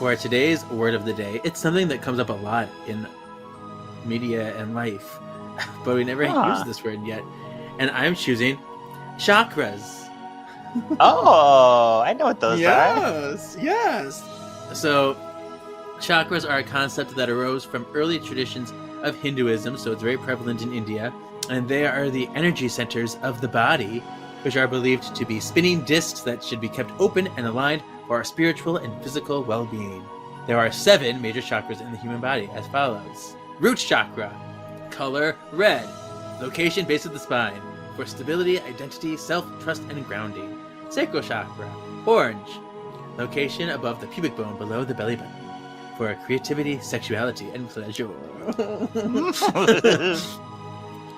for today's word of the day, it's something that comes up a lot in media and life, but we never used this word yet. And I'm choosing chakras. Oh, I know what those are. Yes. So, chakras are a concept that arose from early traditions of Hinduism, so it's very prevalent in India, and they are the energy centers of the body, which are believed to be spinning discs that should be kept open and aligned for our spiritual and physical well-being. There are 7 major chakras in the human body as follows. Root chakra, color red, location base of the spine, for stability, identity, self-trust, and grounding. Sacral chakra, orange, location above the pubic bone below the belly button, for creativity, sexuality, and pleasure.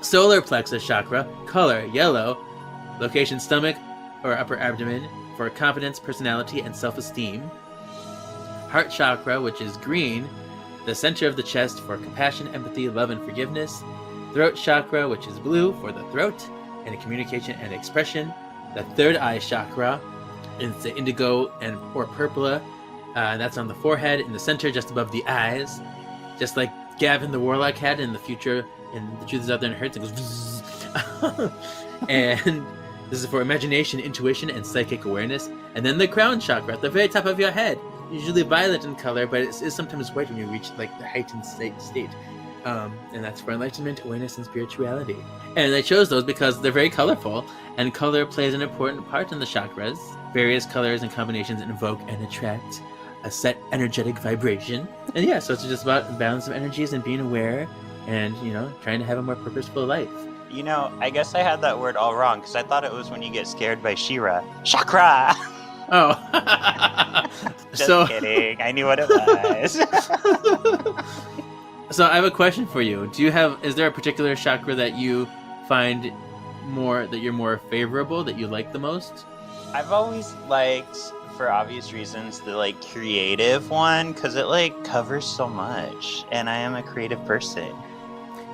Solar plexus chakra, color yellow, location stomach or upper abdomen, for confidence, personality, and self-esteem. Heart chakra, which is green, the center of the chest, for compassion, empathy, love, and forgiveness. Throat chakra, which is blue, for the throat and communication and expression. The third eye chakra is the indigo and or purpura, and that's on the forehead in the center, just above the eyes, just like Gavin the Warlock had in the future. And The Truth Is Out There and It Hurts. It goes and this is for imagination, intuition, and psychic awareness. And then the crown chakra at the very top of your head, usually violet in color, but it is sometimes white when you reach like the heightened state. And that's for enlightenment, awareness, and spirituality. And I chose those because they're very colorful, and color plays an important part in the chakras. Various colors and combinations invoke and attract a set energetic vibration. And yeah, so it's just about balance of energies and being aware and, trying to have a more purposeful life. I guess I had that word all wrong because I thought it was when you get scared by She-Ra. Chakra! Oh. Just kidding. I knew what it was. So I have a question for you. Is there a particular chakra that you find that you're more favorable, that you like the most? I've always liked, for obvious reasons, the creative one because it covers so much, and I am a creative person.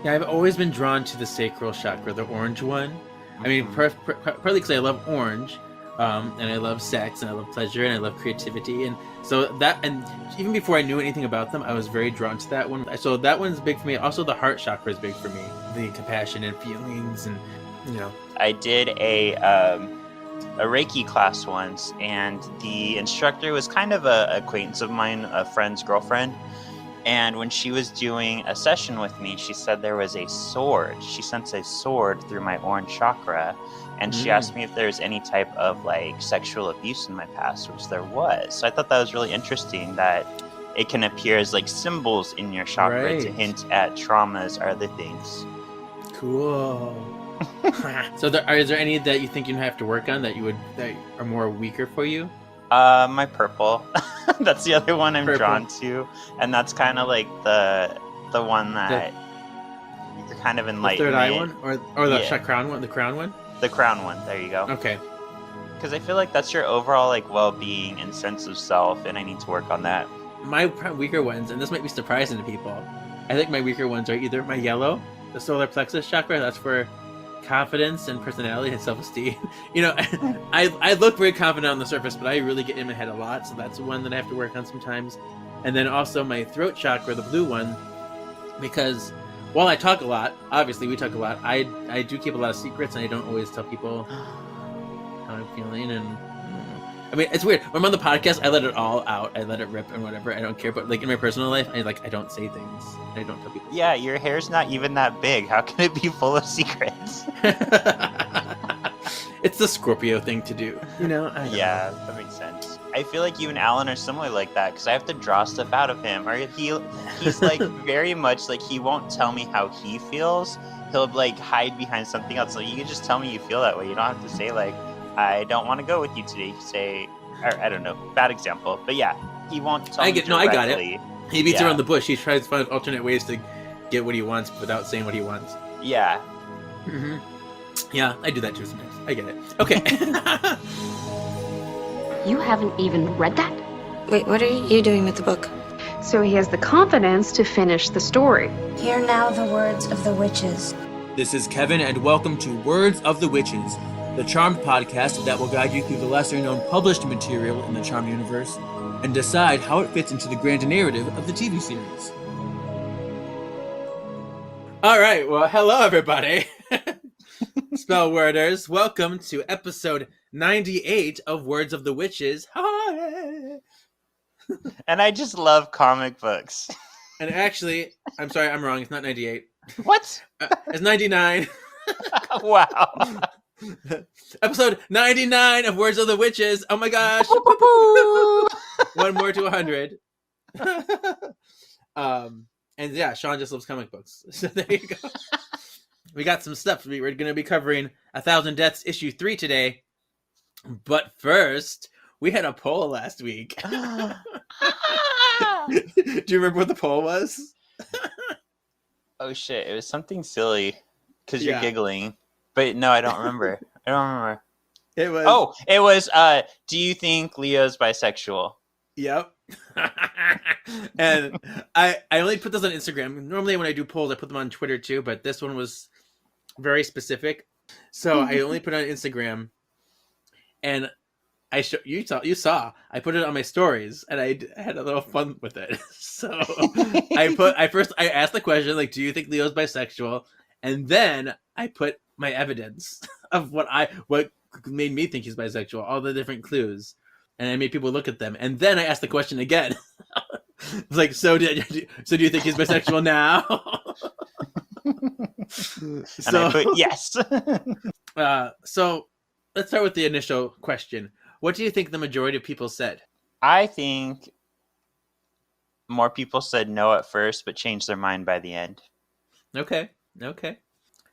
Yeah, I've always been drawn to the sacral chakra, the orange one. I mean, partly because I love orange, and I love sex, and I love pleasure, and I love creativity, and so and even before I knew anything about them, I was very drawn to that one. So that one's big for me. Also, the heart chakra is big for me. The compassion and feelings, and I did a Reiki class once, and the instructor was kind of an acquaintance of mine, a friend's girlfriend. And when she was doing a session with me, she said there was a sword. She sensed a sword through my orange chakra. And she asked me if there's any type of sexual abuse in my past, which there was. So I thought that was really interesting that it can appear as symbols in your chakra to hint at traumas or other things. Cool. So is there any that you think you have to work on that are more weaker for you? My purple. That's the other one I'm drawn to, and that's kind of the one that you're kind of enlightened. The third eye one, or the crown one, the crown one. The crown one. There you go. Okay. Because I feel like that's your overall well-being and sense of self, and I need to work on that. My weaker ones, and this might be surprising to people, I think my weaker ones are either my yellow, the solar plexus chakra. That's for confidence and personality and self-esteem. I look very confident on the surface, but I really get in my head a lot, so that's one that I have to work on sometimes. And then also my throat chakra, the blue one, because while I talk a lot, obviously we talk a lot, I do keep a lot of secrets, and I don't always tell people how I'm feeling. And I mean, it's weird. When I'm on the podcast, I let it all out. I let it rip and whatever. I don't care. But in my personal life, I don't say things. I don't tell people. Yeah, your hair's not even that big. How can it be full of secrets? It's the Scorpio thing to do. Yeah, that makes sense. I feel like you and Alan are similar like that because I have to draw stuff out of him. Or he's very much he won't tell me how he feels. He'll hide behind something else. So you can just tell me you feel that way. You don't have to say I don't want to go with you today. Say, or I don't know, bad example, but yeah, he won't tell me directly. I got it. He beats around the bush. He tries to find alternate ways to get what he wants without saying what he wants. Yeah. Mm-hmm. Yeah, I do that too sometimes. I get it. Okay. You haven't even read that? Wait, what are you doing with the book? So he has the confidence to finish the story. Hear now the words of the witches. This is Kevin, and welcome to Words of the Witches, the Charmed podcast that will guide you through the lesser-known published material in the Charmed universe. and decide how it fits into the grand narrative of the TV series. All right, well, hello everybody. Spell worders, welcome to episode 98 of Words of the Witches. Hi. And I just love comic books. And actually, I'm sorry, I'm wrong. It's not 98. What? It's 99. Wow. Episode 99 of Words of the Witches. Oh my gosh. One more to 100. And yeah, Sean just loves comic books. So there you go. We got some stuff. We're going to be covering 1,000 Deaths issue 3 today. But first, we had a poll last week. Do you remember what the poll was? Oh shit, it was something silly because you're giggling. But no, I don't remember. It was. Oh, it was. Do you think Leo's bisexual? Yep. And I only put this on Instagram. Normally when I do polls, I put them on Twitter too, but this one was very specific. So I only put it on Instagram, and you saw I put it on my stories, and I had a little fun with it. So I asked the question, like, do you think Leo's bisexual? And then I put my evidence of what made me think he's bisexual, all the different clues, and I made people look at them. And then I asked the question again. I was like, so do you think he's bisexual now? And I put yes. So let's start with the initial question. What do you think the majority of people said? I think more people said no at first, but changed their mind by the end. Okay.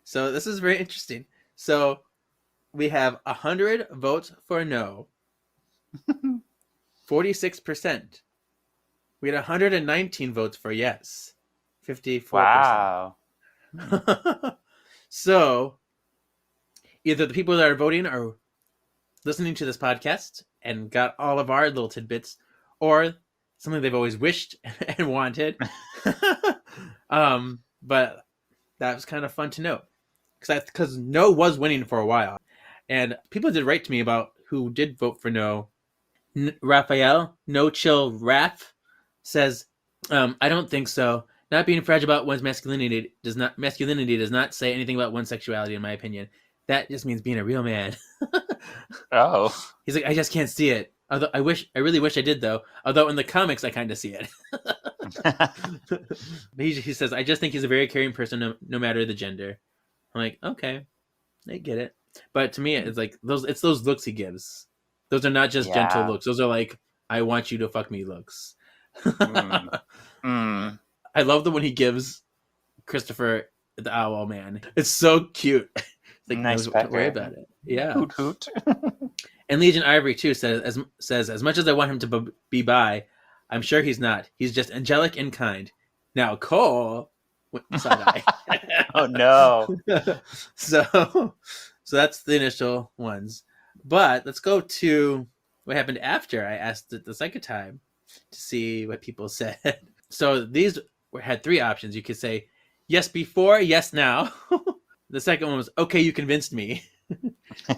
So this is very interesting. So we have 100 votes for no. 46%. We had 119 votes for yes. 54%. Wow. So either the people that are voting are listening to this podcast and got all of our little tidbits, or something they've always wished and wanted. But that was kind of fun to know, because no was winning for a while, and people did write to me about who did vote for no. Raphael, No Chill Raph, says, I don't think so. Not being fragile about one's masculinity does not say anything about one's sexuality, in my opinion. That just means being a real man. Oh. He's like, I just can't see it. Although I really wish I did, though. Although in the comics, I kind of see it. He says, I just think he's a very caring person, no matter the gender. I'm like, okay, I get it. But to me, it's like it's those looks he gives. Those are not just gentle looks. Those are like, I want you to fuck me looks. I love the one he gives Christopher the Owl Man. It's so cute. It's like, nice. Don't worry about it. Yeah. Hoot hoot. And Legion Ivory too says as much as I want him to be bi, I'm sure he's not. He's just angelic and kind. Now Cole, side eye. Oh no. So that's the initial ones. But let's go to what happened after I asked it the second time to see what people said. So these had 3 options. You could say yes before, yes now. The second one was, okay, you convinced me.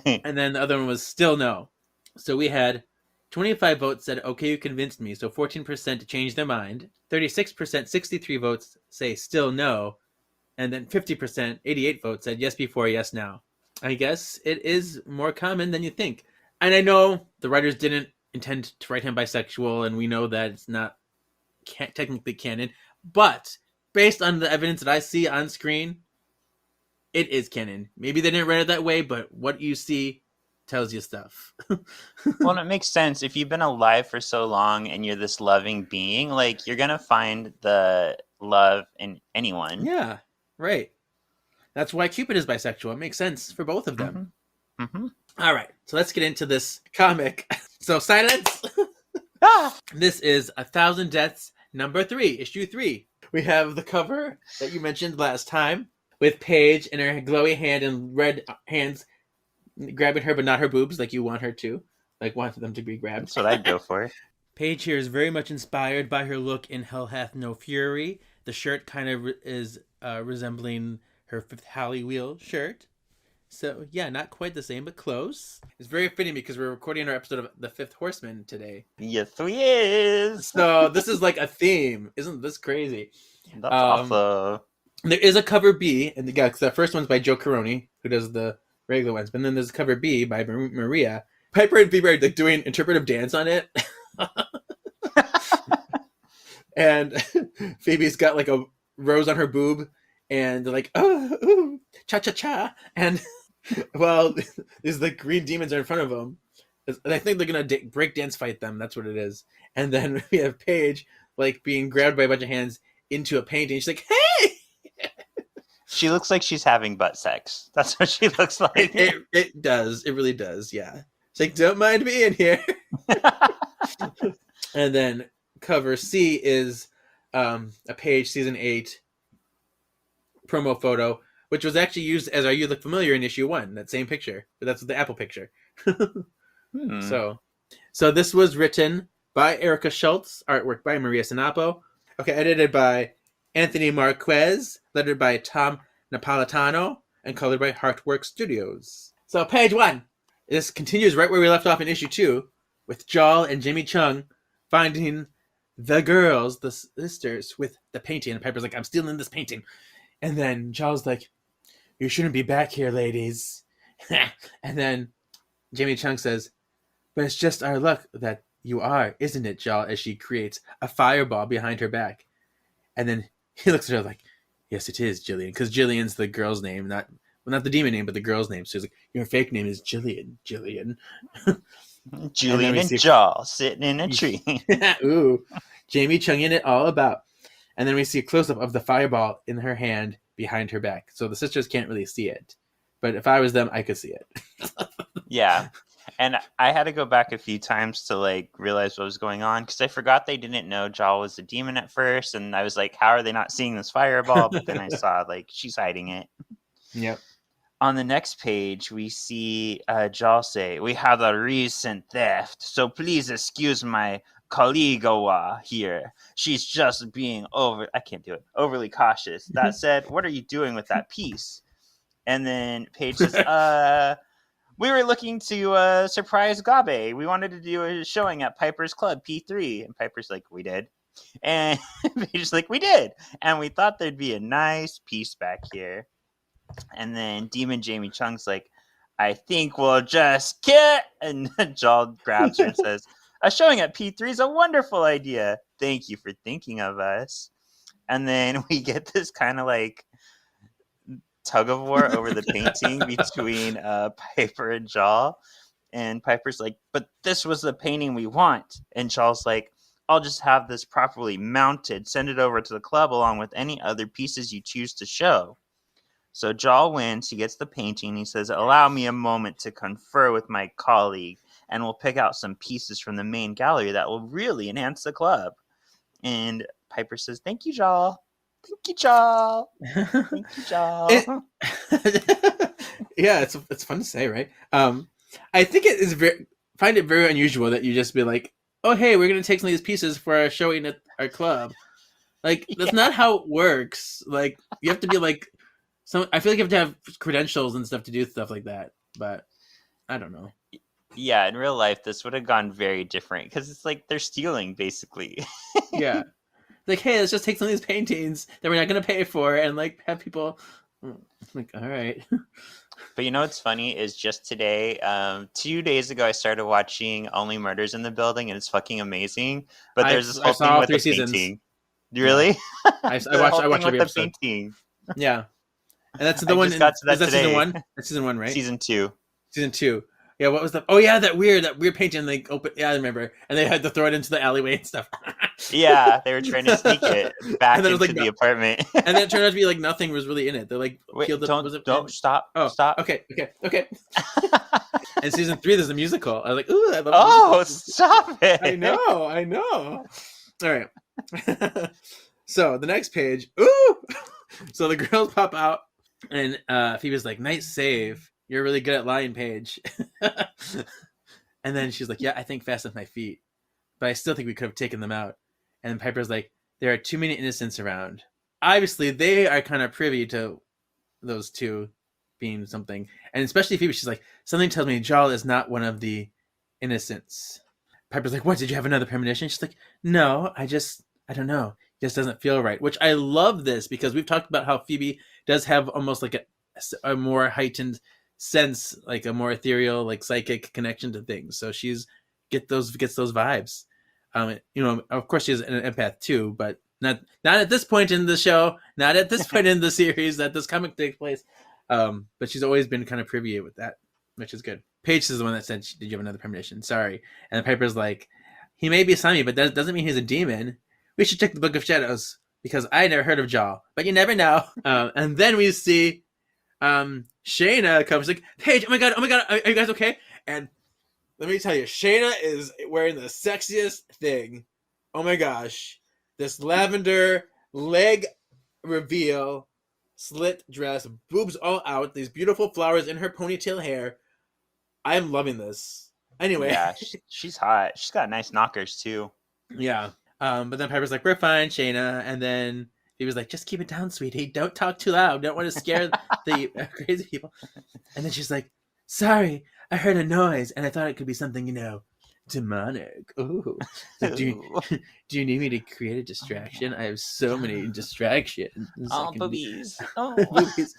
And then the other one was still no. So we had 25 votes said, okay, you convinced me. So 14% changed their mind. 36%, 63 votes say still no. And then 50%, 88 votes said yes before, yes now. I guess it is more common than you think. And I know the writers didn't intend to write him bisexual, and we know that it's not technically canon. But based on the evidence that I see on screen, it is canon. Maybe they didn't write it that way, but what you see tells you stuff. Well, it makes sense. If you've been alive for so long and you're this loving being, like, you're going to find the love in anyone. Yeah, right. That's why Cupid is bisexual. It makes sense for both of them. Mm-hmm. All right, so let's get into this comic. So silence. This is 1,000 Deaths, number 3, issue 3. We have the cover that you mentioned last time, with Paige in her glowy hand and red hands grabbing her, but not her boobs, like you want her to. Like, want them to be grabbed. That's what I'd go for. Paige here is very much inspired by her look in Hell Hath No Fury. The shirt kind of is resembling her Fifth Halley Wheel shirt. So yeah, not quite the same, but close. It's very fitting because we're recording our episode of The Fifth Horseman today. Yes, we is. So this is like a theme. Isn't this crazy? That's awesome. There is a cover B, and yeah, the first one's by Joe Caroni, who does the regular ones. But then there's a cover B by Maria. Piper and Phoebe are like doing interpretive dance on it. And Phoebe's got like a rose on her boob, and they're like, oh, ooh, cha-cha-cha. And well, these like green demons are in front of them. And I think they're going to break dance fight them. That's what it is. And then we have Paige like being grabbed by a bunch of hands into a painting. She's like, hey! She looks like she's having butt sex. That's what she looks like. It does. It really does. Yeah. It's like, don't mind me in here. And then cover C is a Paige season 8 promo photo, which was actually used as Are You Look Familiar in issue 1, that same picture. But that's the Apple picture. So this was written by Erica Schultz, artwork by Maria Sinapo. Okay, edited by Anthony Marquez, lettered by Tom Napolitano, and colored by Heartwork Studios. So page 1. This continues right where we left off in issue 2, with Djall and Jimmy Chung finding the girls, the sisters, with the painting. And Piper's like, I'm stealing this painting. And then Djall's like, you shouldn't be back here, ladies. And then Jimmy Chung says, but it's just our luck that you are, isn't it, Djall? As she creates a fireball behind her back. And then he looks at her like, yes, it is, Jillian. Because Jillian's the girl's name, not the demon name, but the girl's name. So he's like, your fake name is Jillian. Julian and Djall sitting in a tree. Ooh, Jamie Chung in it all about. And then we see a close-up of the fireball in her hand behind her back. So the sisters can't really see it. But if I was them, I could see it. Yeah. And I had to go back a few times to like realize what was going on because I forgot they didn't know Djall was a demon at first. And I was like, how are they not seeing this fireball? But then I saw like she's hiding it. Yep. On the next page, we see Djall say, we had a recent theft, so please excuse my colleague here. She's just being overly cautious. That said, what are you doing with that piece? And then Paige says, we were looking to surprise Gabe. We wanted to do a showing at Piper's Club, P3. And Piper's like, we did. And Paige's like, we did. And we thought there'd be a nice piece back here. And then Demon Jamie Chung's like, I think we'll just get. And Djall grabs her and says, a showing at P3 is a wonderful idea. Thank you for thinking of us. And then we get this kind of like tug of war over the painting between Piper and Djall. And Piper's like, but this was the painting we want. And Djall's like, I'll just have this properly mounted, send it over to the club along with any other pieces you choose to show. So Djall wins. He gets the painting. He says, allow me a moment to confer with my colleague, and we'll pick out some pieces from the main gallery that will really enhance the club. And Piper says, thank you, Djall. Thank you, Djall. Thank you, Djall. Yeah, it's fun to say, right? I think it is find it very unusual that you just be like, oh, hey, we're going to take some of these pieces for our showing at our club. Like, that's not how it works. Like, you have to be like, I feel like you have to have credentials and stuff to do stuff like that, but I don't know. Yeah, in real life, this would have gone very different because it's like they're stealing, basically. Yeah. Like, hey, let's just take some of these paintings that we're not going to pay for and, like, have people... Like, all right. But you know what's funny is just today, 2 days ago, I started watching Only Murders in the Building, and it's fucking amazing. But there's this whole thing with the painting. Really? I watched every episode. Painting. Yeah. And that's the one. Just got to that is that today. season 1? That's season 1, right? Season 2. Season 2. Yeah, what was the... Oh, yeah, that weird painting. They open... Yeah, I remember. And they had to throw it into the alleyway and stuff. Yeah, they were trying to sneak it back into the apartment. And then it turned out to be like nothing was really in it. They're like... Wait, peeled don't stop. Oh, stop. Okay. And season 3, there's a musical. I was like, ooh, I love musicals. Stop it. I know. All right. So, the next page. Ooh! So, the girls pop out. And Phoebe's like, nice save. You're really good at lying, Paige. And then she's like, yeah, I think fast with my feet. But I still think we could have taken them out. And Piper's like, there are too many innocents around. Obviously, they are kind of privy to those two being something. And especially Phoebe, she's like, something tells me Djall is not one of the innocents. Piper's like, what, did you have another premonition? She's like, no, I don't know. It just doesn't feel right. Which I love this because we've talked about how Phoebe does have almost like a more heightened sense, like a more ethereal, like psychic connection to things. So she's gets those vibes. Of course she's an empath too, but not at this point in the show, not at this point in the series that this comic takes place. But she's always been kind of privy with that, which is good. Paige is the one that said, did you have another premonition? Sorry. And Piper's like, he may be slimy, but that doesn't mean he's a demon. We should check the Book of Shadows because I never heard of Djall, but you never know. And then we see Shayna comes like, Paige, oh my god, are you guys okay? And let me tell you, Shayna is wearing the sexiest thing. Oh my gosh. This lavender leg reveal slit dress, boobs all out, these beautiful flowers in her ponytail hair. I'm loving this. Anyway. Yeah, she's hot. She's got nice knockers too. Yeah. But then Piper's like, we're fine, Shayna. And then he was like, just keep it down, sweetie. Don't talk too loud. Don't want to scare the crazy people. And then she's like, sorry, I heard a noise and I thought it could be something, demonic. Ooh. Like, do you need me to create a distraction? I have so many distractions. Oh, boobies. Oh. Boobies.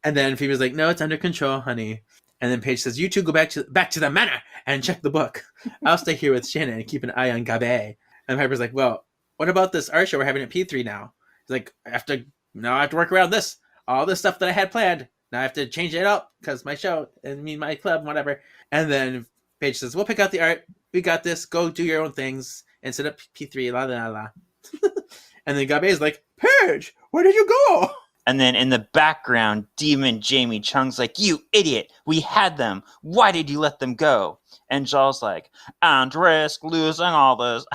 And then Phoebe's like, no, it's under control, honey. And then Paige says, you two go back to the manor and check the book. I'll stay here with Shannon and keep an eye on Gabe. And Piper's like, well, what about this art show we're having at P3 now? He's like, I have to work around this. All this stuff that I had planned. Now I have to change it up because my show and my club, whatever. And then Paige says, we'll pick out the art. We got this. Go do your own things and set up P3. La la la. And then Gabe is like, Paige, where did you go? And then in the background, Demon Jamie Chung's like, you idiot, we had them. Why did you let them go? And Djall's like, and risk losing all this.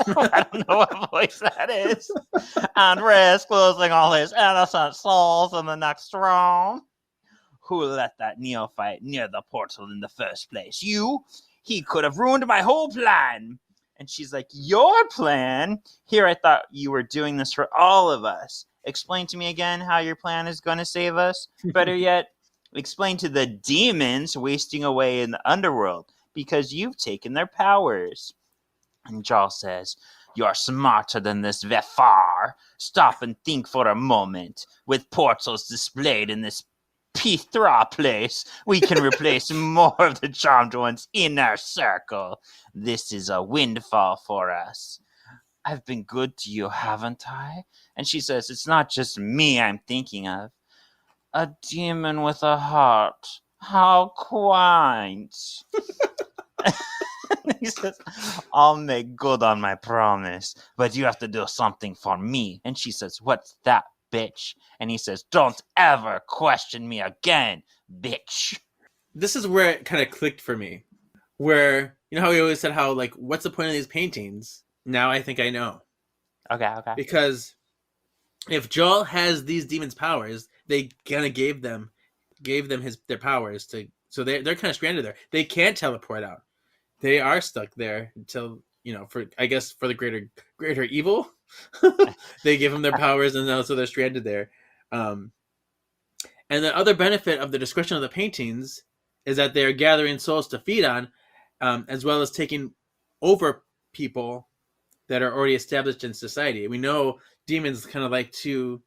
I don't know what voice that is. And risk losing all his innocent souls in the next round. Who let that neophyte near the portal in the first place? You? He could have ruined my whole plan. And she's like, your plan? Here, I thought you were doing this for all of us. Explain to me again how your plan is going to save us. Better yet, explain to the demons wasting away in the underworld because you've taken their powers. And Djall says, you're smarter than this Vefar. Stop and think for a moment. With portals displayed in this P3 place, we can replace more of the charmed ones in our circle. This is a windfall for us. I've been good to you, haven't I? And she says, it's not just me I'm thinking of. A demon with a heart. How quaint. He says, I'll make good on my promise, but you have to do something for me. And she says, what's that, bitch? And he says, don't ever question me again, bitch. This is where it kind of clicked for me. Where, how we always said how, like, what's the point of these paintings? Now I think I know. Okay. Because if Djall has these demons' powers, they kind of gave them their powers to, so they're kind of stranded there. They can't teleport out. They are stuck there until for the greater evil. They give them their powers, and so they're stranded there. And the other benefit of the description of the paintings is that they are gathering souls to feed on, as well as taking over people that are already established in society. We know demons kind of like to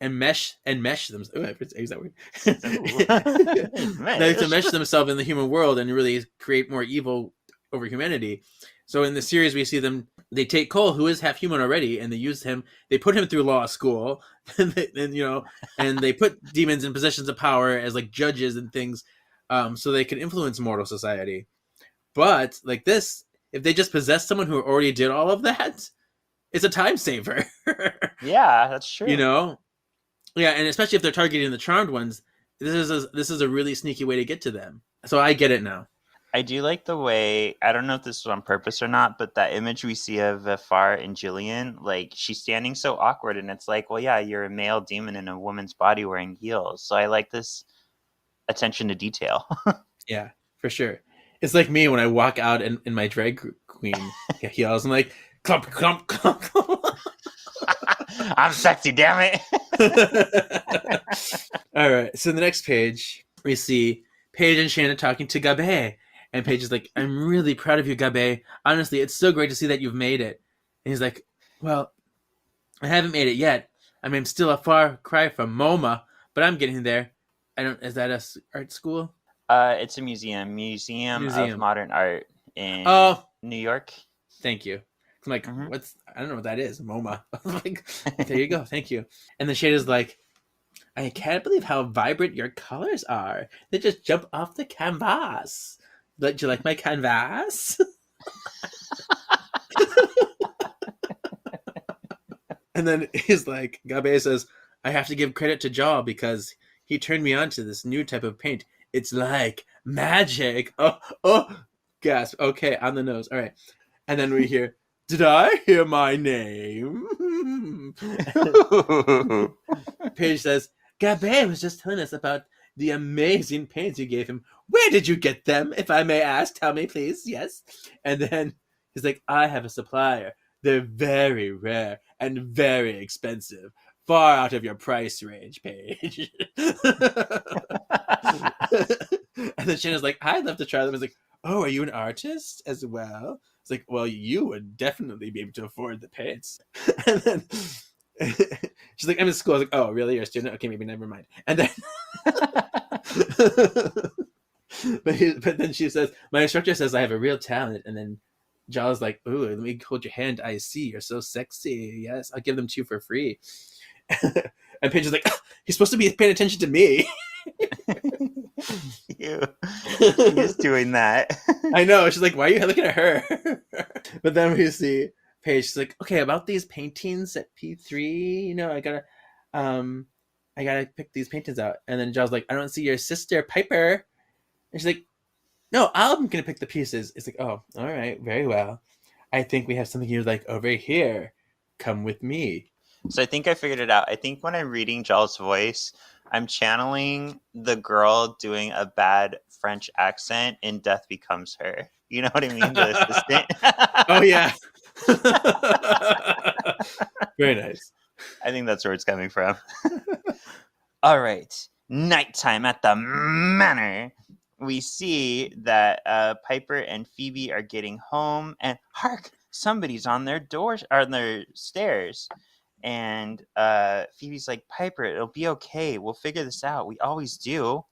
enmesh them. Oh, I use that word. They like to mesh themselves in the human world and really create more evil over humanity. So in the series, we see them. They take Cole, who is half human already, and they use him. They put him through law school, and they put demons in positions of power as like judges and things, so they can influence mortal society. But like this, if they just possess someone who already did all of that, it's a time saver. Yeah, that's true. Yeah, and especially if they're targeting the charmed ones, this is a really sneaky way to get to them. So I get it now. I do like the way, I don't know if this was on purpose or not, but that image we see of Far and Jillian, like, she's standing so awkward, and it's like, well, yeah, you're a male demon in a woman's body wearing heels. So I like this attention to detail. Yeah, for sure. It's like me when I walk out in my drag queen heels. I'm like, clump, clump, clump, clump. I'm sexy, damn it. All right. So the next page, we see Paige and Shannon talking to Gabe. And Paige is like, I'm really proud of you, Gabe. Honestly, it's so great to see that you've made it. And he's like, well, I haven't made it yet. I mean, I'm still a far cry from MoMA, but I'm getting there. Is that a art school? It's a museum of modern art in New York. Thank you. I'm like, Mm-hmm. I don't know what that is. MoMA. Like, there you go. Thank you. And then Shada's like, I can't believe how vibrant your colors are. They just jump off the canvas. Do you like my canvas? And then he's like, Gabe says, I have to give credit to Djall because he turned me on to this new type of paint. It's like magic. Oh, gasp. Okay, on the nose. All right. And then we hear, did I hear my name? Paige says, Gabe was just telling us about the amazing paints you gave him. Where did you get them? If I may ask, tell me, please. Yes. And then he's like, I have a supplier. They're very rare and very expensive. Far out of your price range, Paige. And then Shannon's like, I'd love to try them. I was like, oh, are you an artist as well? It's like, well, you would definitely be able to afford the paints. And then she's like, I'm in school. I was like, oh, really? You're a student? Okay, maybe never mind. And then but then she says, my instructor says I have a real talent. And then Djall's like, ooh, let me hold your hand. I see. You're so sexy. Yes, I'll give them to you for free. And Paige is like, he's supposed to be paying attention to me. He's doing that. I know. She's like, why are you looking at her? But then we see Paige. She's like, okay, about these paintings at P3, I gotta pick these paintings out. And then Djall's like, I don't see your sister Piper. And she's like, no, I'm gonna pick the pieces. It's like, oh, all right, very well. I think we have something here like over here. Come with me. So I think I figured it out. I think when I'm reading Djall's voice, I'm channeling the girl doing a bad French accent in Death Becomes Her. You know what I mean? The assistant. Oh, yeah. Very nice. I think that's where it's coming from. All right. Nighttime at the manor. We see that Piper and Phoebe are getting home, and hark, somebody's on their doors or on their stairs. And Phoebe's like, Piper, it'll be okay. We'll figure this out. We always do.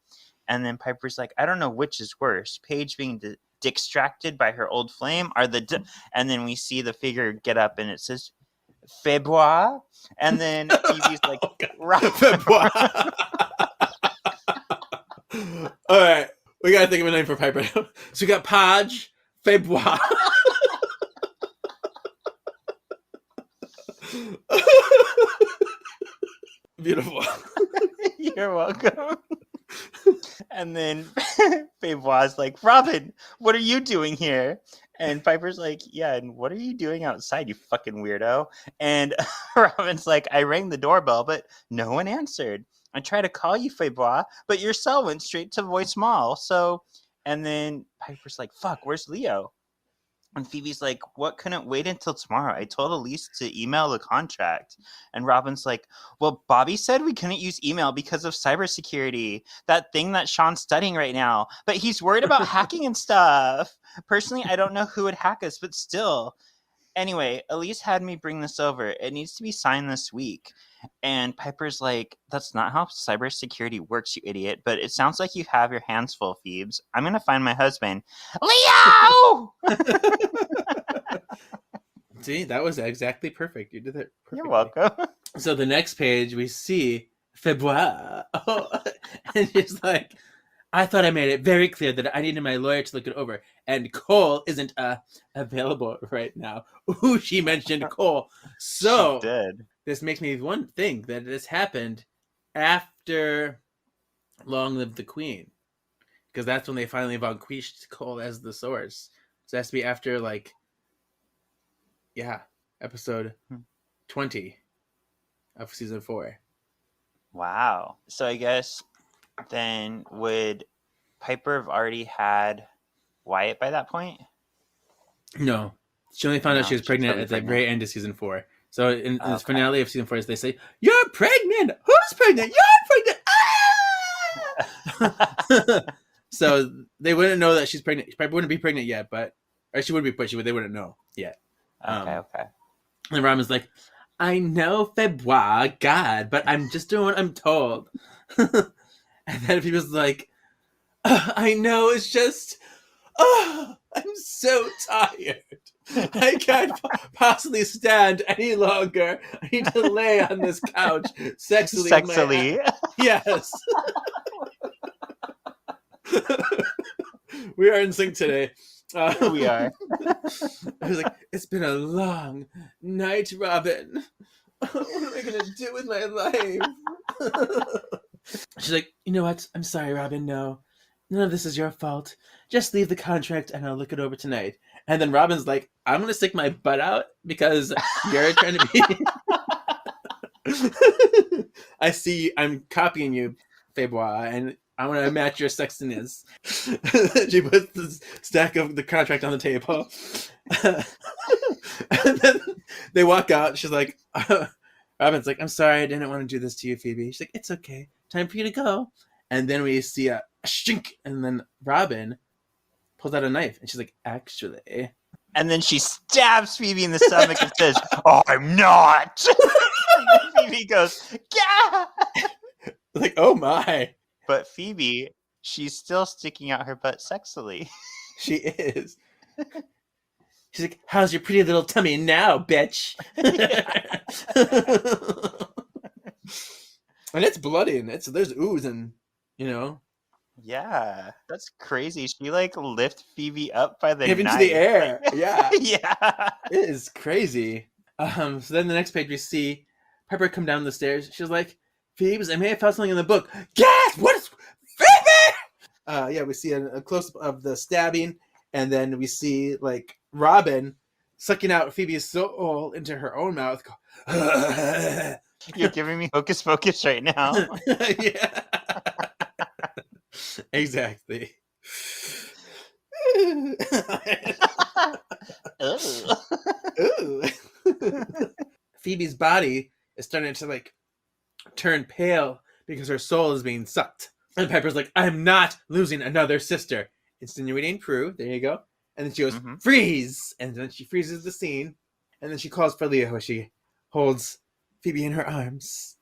And then Piper's like, I don't know which is worse, Paige being distracted by her old flame, or and then we see the figure get up, and it says, Febois. And then Phoebe's like, Febois. All right. We gotta think of a name for Piper. So we got Podge, Febois. Beautiful. You're welcome. And then Febois like, Robin, what are you doing here? And Piper's like, yeah, and what are you doing outside, you fucking weirdo? And Robin's like, I rang the doorbell, but no one answered. I tried to call you, Febois, but your cell went straight to voicemail. So, and then Piper's like, fuck, where's Leo? And Phoebe's like, what, couldn't wait until tomorrow? I told Elise to email the contract. And Robin's like, well, Bobby said we couldn't use email because of cybersecurity, that thing that Sean's studying right now. But he's worried about hacking and stuff. Personally, I don't know who would hack us, but still. Anyway, Elise had me bring this over. It needs to be signed this week. And Piper's like, that's not how cybersecurity works, you idiot. But it sounds like you have your hands full, Phoebes. I'm going to find my husband. Leo! See, that was exactly perfect. You did it perfectly. You're welcome. So the next page, we see Febois. Oh, and she's like, I thought I made it very clear that I needed my lawyer to look it over. And Cole isn't available right now. Ooh, she mentioned Cole. So she did. This makes me one think that this happened after Long Live the Queen. Because that's when they finally vanquished Cole as the source. So it has to be after, like, episode 20 of season 4. Wow. So I guess then would Piper have already had Wyatt by that point? No. She only found out she was pregnant at the very end of season 4. So in this Okay. finale of season 4, they say, "You're pregnant. Who's pregnant? You're pregnant." Ah! So they wouldn't know that she's pregnant. She probably wouldn't be pregnant yet, or she would be, but they wouldn't know yet. Okay. And Robin's like, "I know, February, God, but I'm just doing what I'm told." And then Phoebe's like, "I know, it's just, I'm so tired. I can't possibly stand any longer. I need to lay on this couch sexily. Sexily. Yes." We are in sync today. We are. I was like, "It's been a long night, Robin. What am I going to do with my life?" She's like, "You know what? I'm sorry, Robin. No, none of this is your fault. Just leave the contract and I'll look it over tonight." And then Robin's like, "I'm going to stick my butt out because you're trying to be..." I see I'm copying you, February, and I want to match your sexiness. She puts the stack of the contract on the table. And then they walk out. She's like, Robin's like, "I'm sorry, I didn't want to do this to you, Phoebe." She's like, "It's okay. Time for you to go." And then we see a shink, and then Robin pulls out a knife, and she's like, "Actually." And then she stabs Phoebe in the stomach and says, "Oh, I'm not." And then Phoebe goes, "Yeah." Like, oh my. But Phoebe, she's still sticking out her butt sexily. She is. She's like, "How's your pretty little tummy now, bitch?" And it's bloody, and there's ooze, and Yeah, that's crazy. She like lift Phoebe up by the give into knife. the air. Yeah, Yeah. it is crazy. So then the next page we see Pepper come down the stairs. She's like, "Phoebes, I may have found something in the book." Gasp! What is Phoebe? Yeah, we see a close up of the stabbing, and then we see like Robin sucking out Phoebe's soul into her own mouth. You're giving me hocus pocus right now. Yeah. Exactly. Ugh. Ooh. Phoebe's body is starting to like turn pale because her soul is being sucked. And Pepper's like, "I'm not losing another sister." Insinuating Prue. There you go. And then she goes, "Freeze!" And then she freezes the scene. And then she calls for Leo as she holds Phoebe in her arms.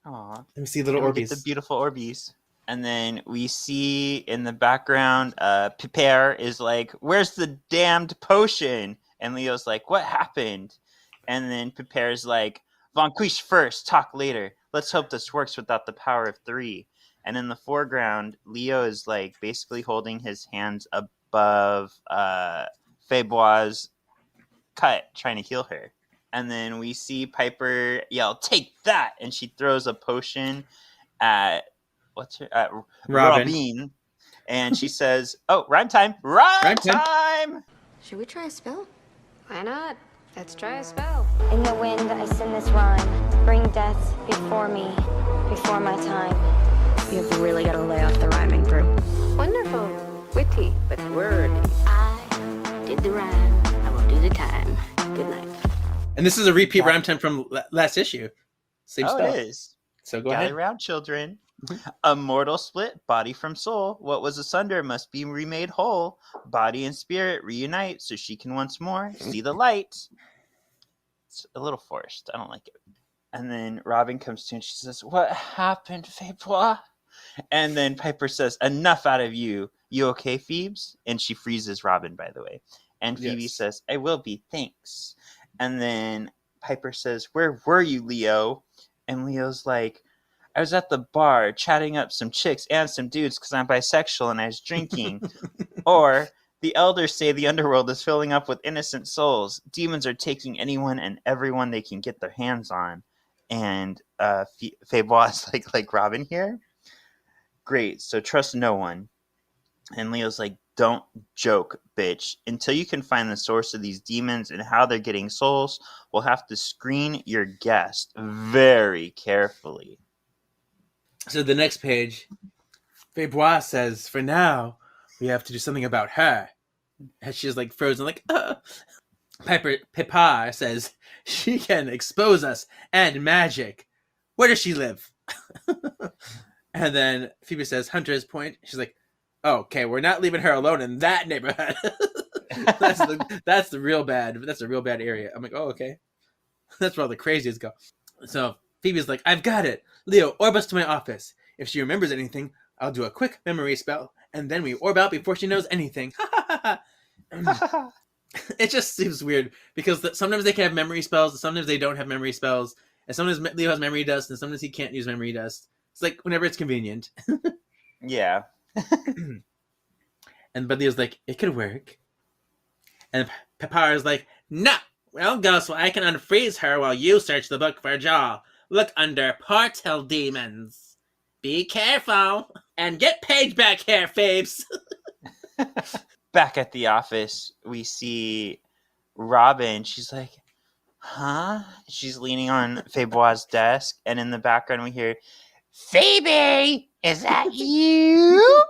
Aw. And we see little And we Orbeez. get the beautiful Orbeez. And then we see in the background, Piper is like, "Where's the damned potion?" And Leo's like, "What happened?" And then Piper's like, "Vanquish first, talk later. Let's hope this works without the power of 3. And in the foreground, Leo is like basically holding his hands above Febois' cut, trying to heal her. And then we see Piper yell, "Take that!" And she throws a potion at Robin. And she says, "Oh, rhyme time! Rhyme time!" Should we try a spell? Why not? Let's try a spell. In the wind, I sing this rhyme. Bring death before me, before my time. You've really got to lay off the rhyming, Prue. Wonderful. Witty, but wordy. I did the rhyme. I will do the time. Good night. And this is a repeat rhyme time from last issue. Same Oh, stuff. it is. So go Gather ahead. round, children. A mortal split, body from soul. What was asunder must be remade whole. Body and spirit reunite so she can once more see the light. It's a little forced. I don't like it. And then Robin comes to and she says, "What happened, Febois?" And then Piper says, "Enough out of you. You okay, Phoebes?" And she freezes Robin, by the way. And Phoebe says, "I will be, thanks." And then Piper says, "Where were you, Leo?" And Leo's like, "I was at the bar chatting up some chicks and some dudes because I'm bisexual and I was drinking." Or, "The elders say the underworld is filling up with innocent souls. Demons are taking anyone and everyone they can get their hands on." And Febois is like Robin here? Great, so trust no one. And Leo's like, "Don't joke, bitch. Until you can find the source of these demons and how they're getting souls, we'll have to screen your guest very carefully." So the next page, Febois says, "For now, we have to do something about her." And she's like frozen, like, "Ah." Pipar says she can expose us and magic. Where does she live? And then Phoebe says, Hunter's Point. She's like, oh, okay, we're not leaving her alone in that neighborhood. That's the real bad. That's a real bad area. I'm like, oh, okay. That's where all the crazies go. So Phoebe's like, I've got it. Leo, orb us to my office. If she remembers anything, I'll do a quick memory spell, and then we orb out before she knows anything. It just seems weird because sometimes they can have memory spells, and sometimes they don't have memory spells, and sometimes Leo has memory dust, and sometimes he can't use memory dust. It's like whenever it's convenient. Yeah. But Leo's like, it could work. And Pipar is like, no. Well, go so I can unfreeze her while you search the book for Djall. Look under portal demons. Be careful. And get Paige back here, Phoebes. Back at the office, we see Robin. She's like, huh? She's leaning on Febois' desk, and in the background we hear, Phoebe, is that you?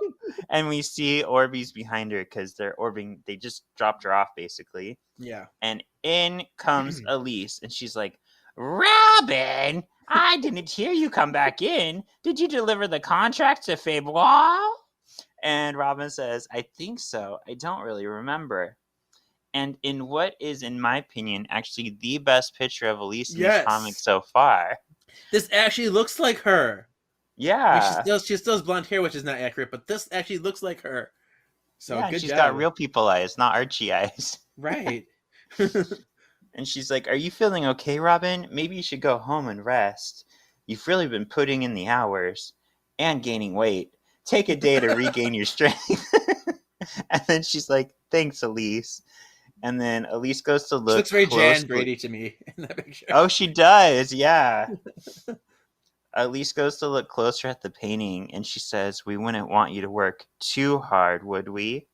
And we see Orbeez behind her because they're orbing. They just dropped her off, basically. Yeah. And in comes Elise, and she's like, Robin, I didn't hear you come back in. Did you deliver the contract to Febois? And Robin says, I think so. I don't really remember. And in what is, in my opinion, actually the best picture of Elise in this comic so far. This actually looks like her. Yeah. Like she still has blonde hair, which is not accurate, but this actually looks like her. So yeah, good she's job. got real people eyes, not Archie eyes. Right. And she's like, are you feeling okay, Robin? Maybe you should go home and rest. You've really been putting in the hours and gaining weight. Take a day to regain your strength. And then she's like, thanks, Elise. And then Elise goes to look. She looks very Jan Brady to me in that picture. Oh, she does, yeah. Elise goes to look closer at the painting, and she says, we wouldn't want you to work too hard, would we?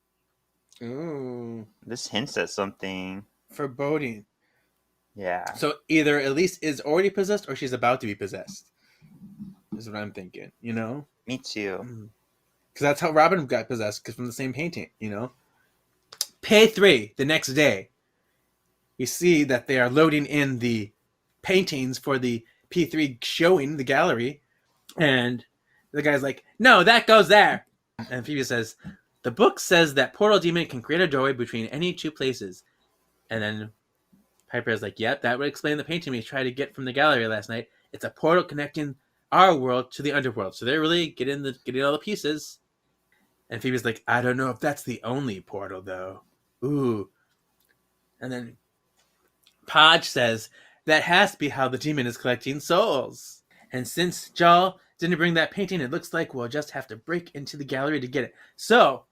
Ooh. This hints at something. Foreboding. Yeah. So either Elise is already possessed or she's about to be possessed. Is what I'm thinking, you know? Me too. Because that's how Robin got possessed, because from the same painting, you know? Pay 3, the next day, we see that they are loading in the paintings for the P3 showing, the gallery, and the guy's like, no, that goes there. And Phoebe says, the book says that Portal Demon can create a doorway between any two places. And then Piper is like, yep, that would explain the painting we tried to get from the gallery last night. It's a portal connecting our world to the underworld. So they're really getting all the pieces. And Phoebe's like, I don't know if that's the only portal, though. Ooh. And then Podge says, that has to be how the demon is collecting souls. And since Djall didn't bring that painting, it looks like we'll just have to break into the gallery to get it. So,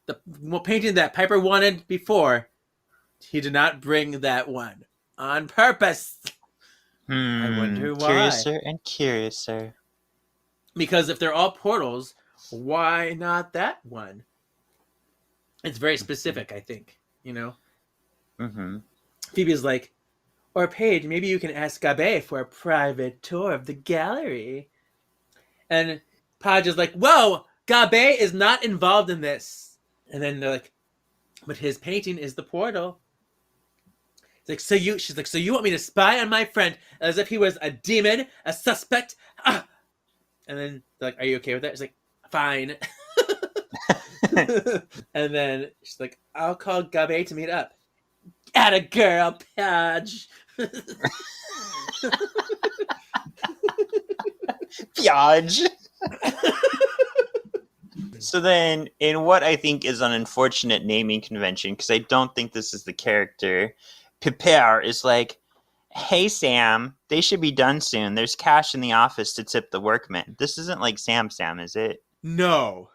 the painting that Piper wanted before, he did not bring that one on purpose. I wonder why. Curiouser and curiouser. Because if they're all portals, why not that one? It's very specific, I think. You know? Mm-hmm. Phoebe's like, or Paige, maybe you can ask Gabe for a private tour of the gallery. And Podge is like, whoa, Gabe is not involved in this. And then they're like, but his painting is the portal. She's like, so you want me to spy on my friend as if he was a demon, a suspect? Ah! And then they're like, are you okay with that? She's like, fine. And then she's like, I'll call Gabe to meet up. Atta girl, Podge. Podge. So then, in what I think is an unfortunate naming convention, because I don't think this is the character, Pipar is like, hey, Sam, they should be done soon. There's cash in the office to tip the workmen. This isn't like Sam, is it? No.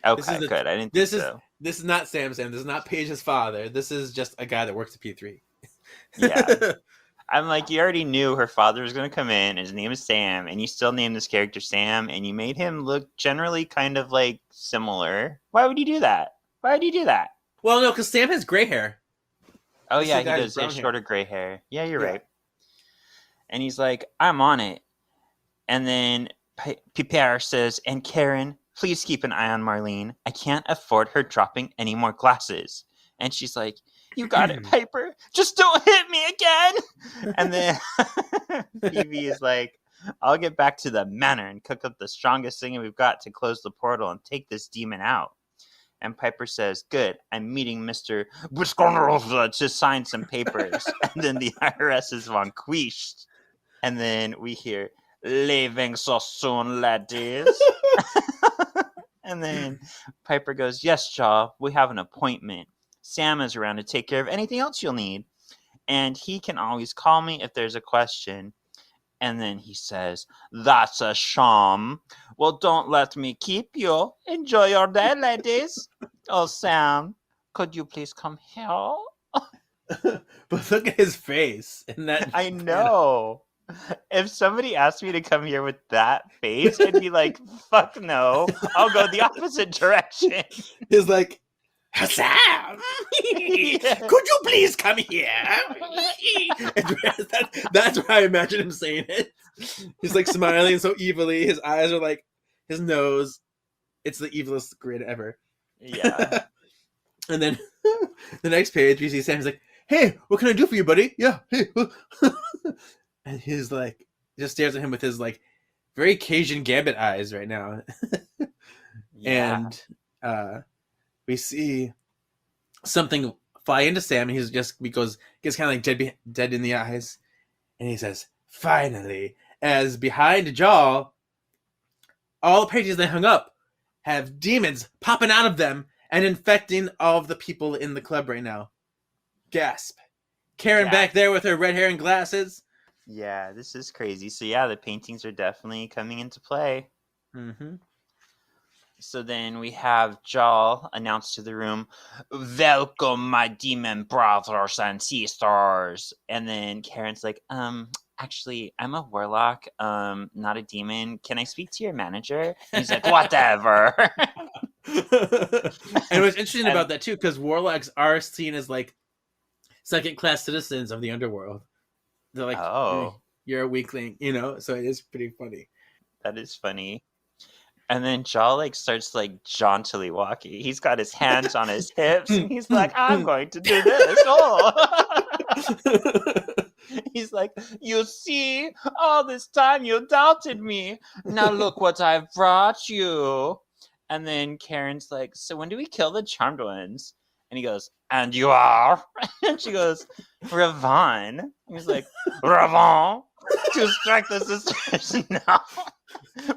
Okay, good. I didn't think so. This is not Sam. This is not Paige's father. This is just a guy that works at P3. Yeah. I'm like, you already knew her father was going to come in, and his name is Sam, and you still named this character Sam, and you made him look generally kind of like similar. Why would you do that? Well, no, because Sam has gray hair. Oh, yeah, he does. He has shorter gray hair. Yeah, you're right. And he's like, I'm on it. And then Pipar says, and Karen, please keep an eye on Marlene. I can't afford her dropping any more glasses. And she's like, You got it, Piper. Just don't hit me again. And then Phoebe is like, I'll get back to the manor and cook up the strongest thing we've got to close the portal and take this demon out. And Piper says, good, I'm meeting Mr. Wisconsin to sign some papers. And then the IRS is vanquished. And then we hear, leaving so soon, ladies. And then Piper goes, yes, Djall, we have an appointment. Sam is around to take care of anything else you'll need. And he can always call me if there's a question. And then he says, that's a sham. Well, don't let me keep you. Enjoy your day, ladies. Oh, Sam, could you please come here? But look at his face. In that I know. If somebody asked me to come here with that face, I'd be like, fuck no. I'll go the opposite direction. He's like, Sam, could you please come here? That's why I imagine him saying it. He's like smiling so evilly. His eyes are like his nose. It's the evilest grin ever. Yeah. And then the next page, we see Sam's like, hey, what can I do for you, buddy? Yeah. Hey. And he's like, just stares at him with his like very Cajun Gambit eyes right now. Yeah. And we see something fly into Sam, and gets kind of like dead in the eyes, and he says, "Finally!" As behind Djall, all the pages they hung up have demons popping out of them and infecting all of the people in the club right now. Gasp! Karen back there with her red hair and glasses. Yeah, this is crazy. So yeah, the paintings are definitely coming into play. Mm-hmm. So then we have Djall announce to the room, welcome my demon brothers and sisters. And then Karen's like, actually, I'm a warlock, not a demon. Can I speak to your manager? And he's like, whatever. And what's interesting about that too, because warlocks are seen as like second-class citizens of the underworld. They're like, oh, you're a weakling, you know? So it is pretty funny. That is funny. And then Djall like starts like jauntily walking. He's got his hands on his hips, and he's like, I'm going to do this. Oh. He's like, you see, all this time you doubted me. Now look what I've brought you. And then Karen's like, so when do we kill the charmed ones? And he goes, and you are? And she goes, Ravon. And he's like, Ravon? To strike the sisters now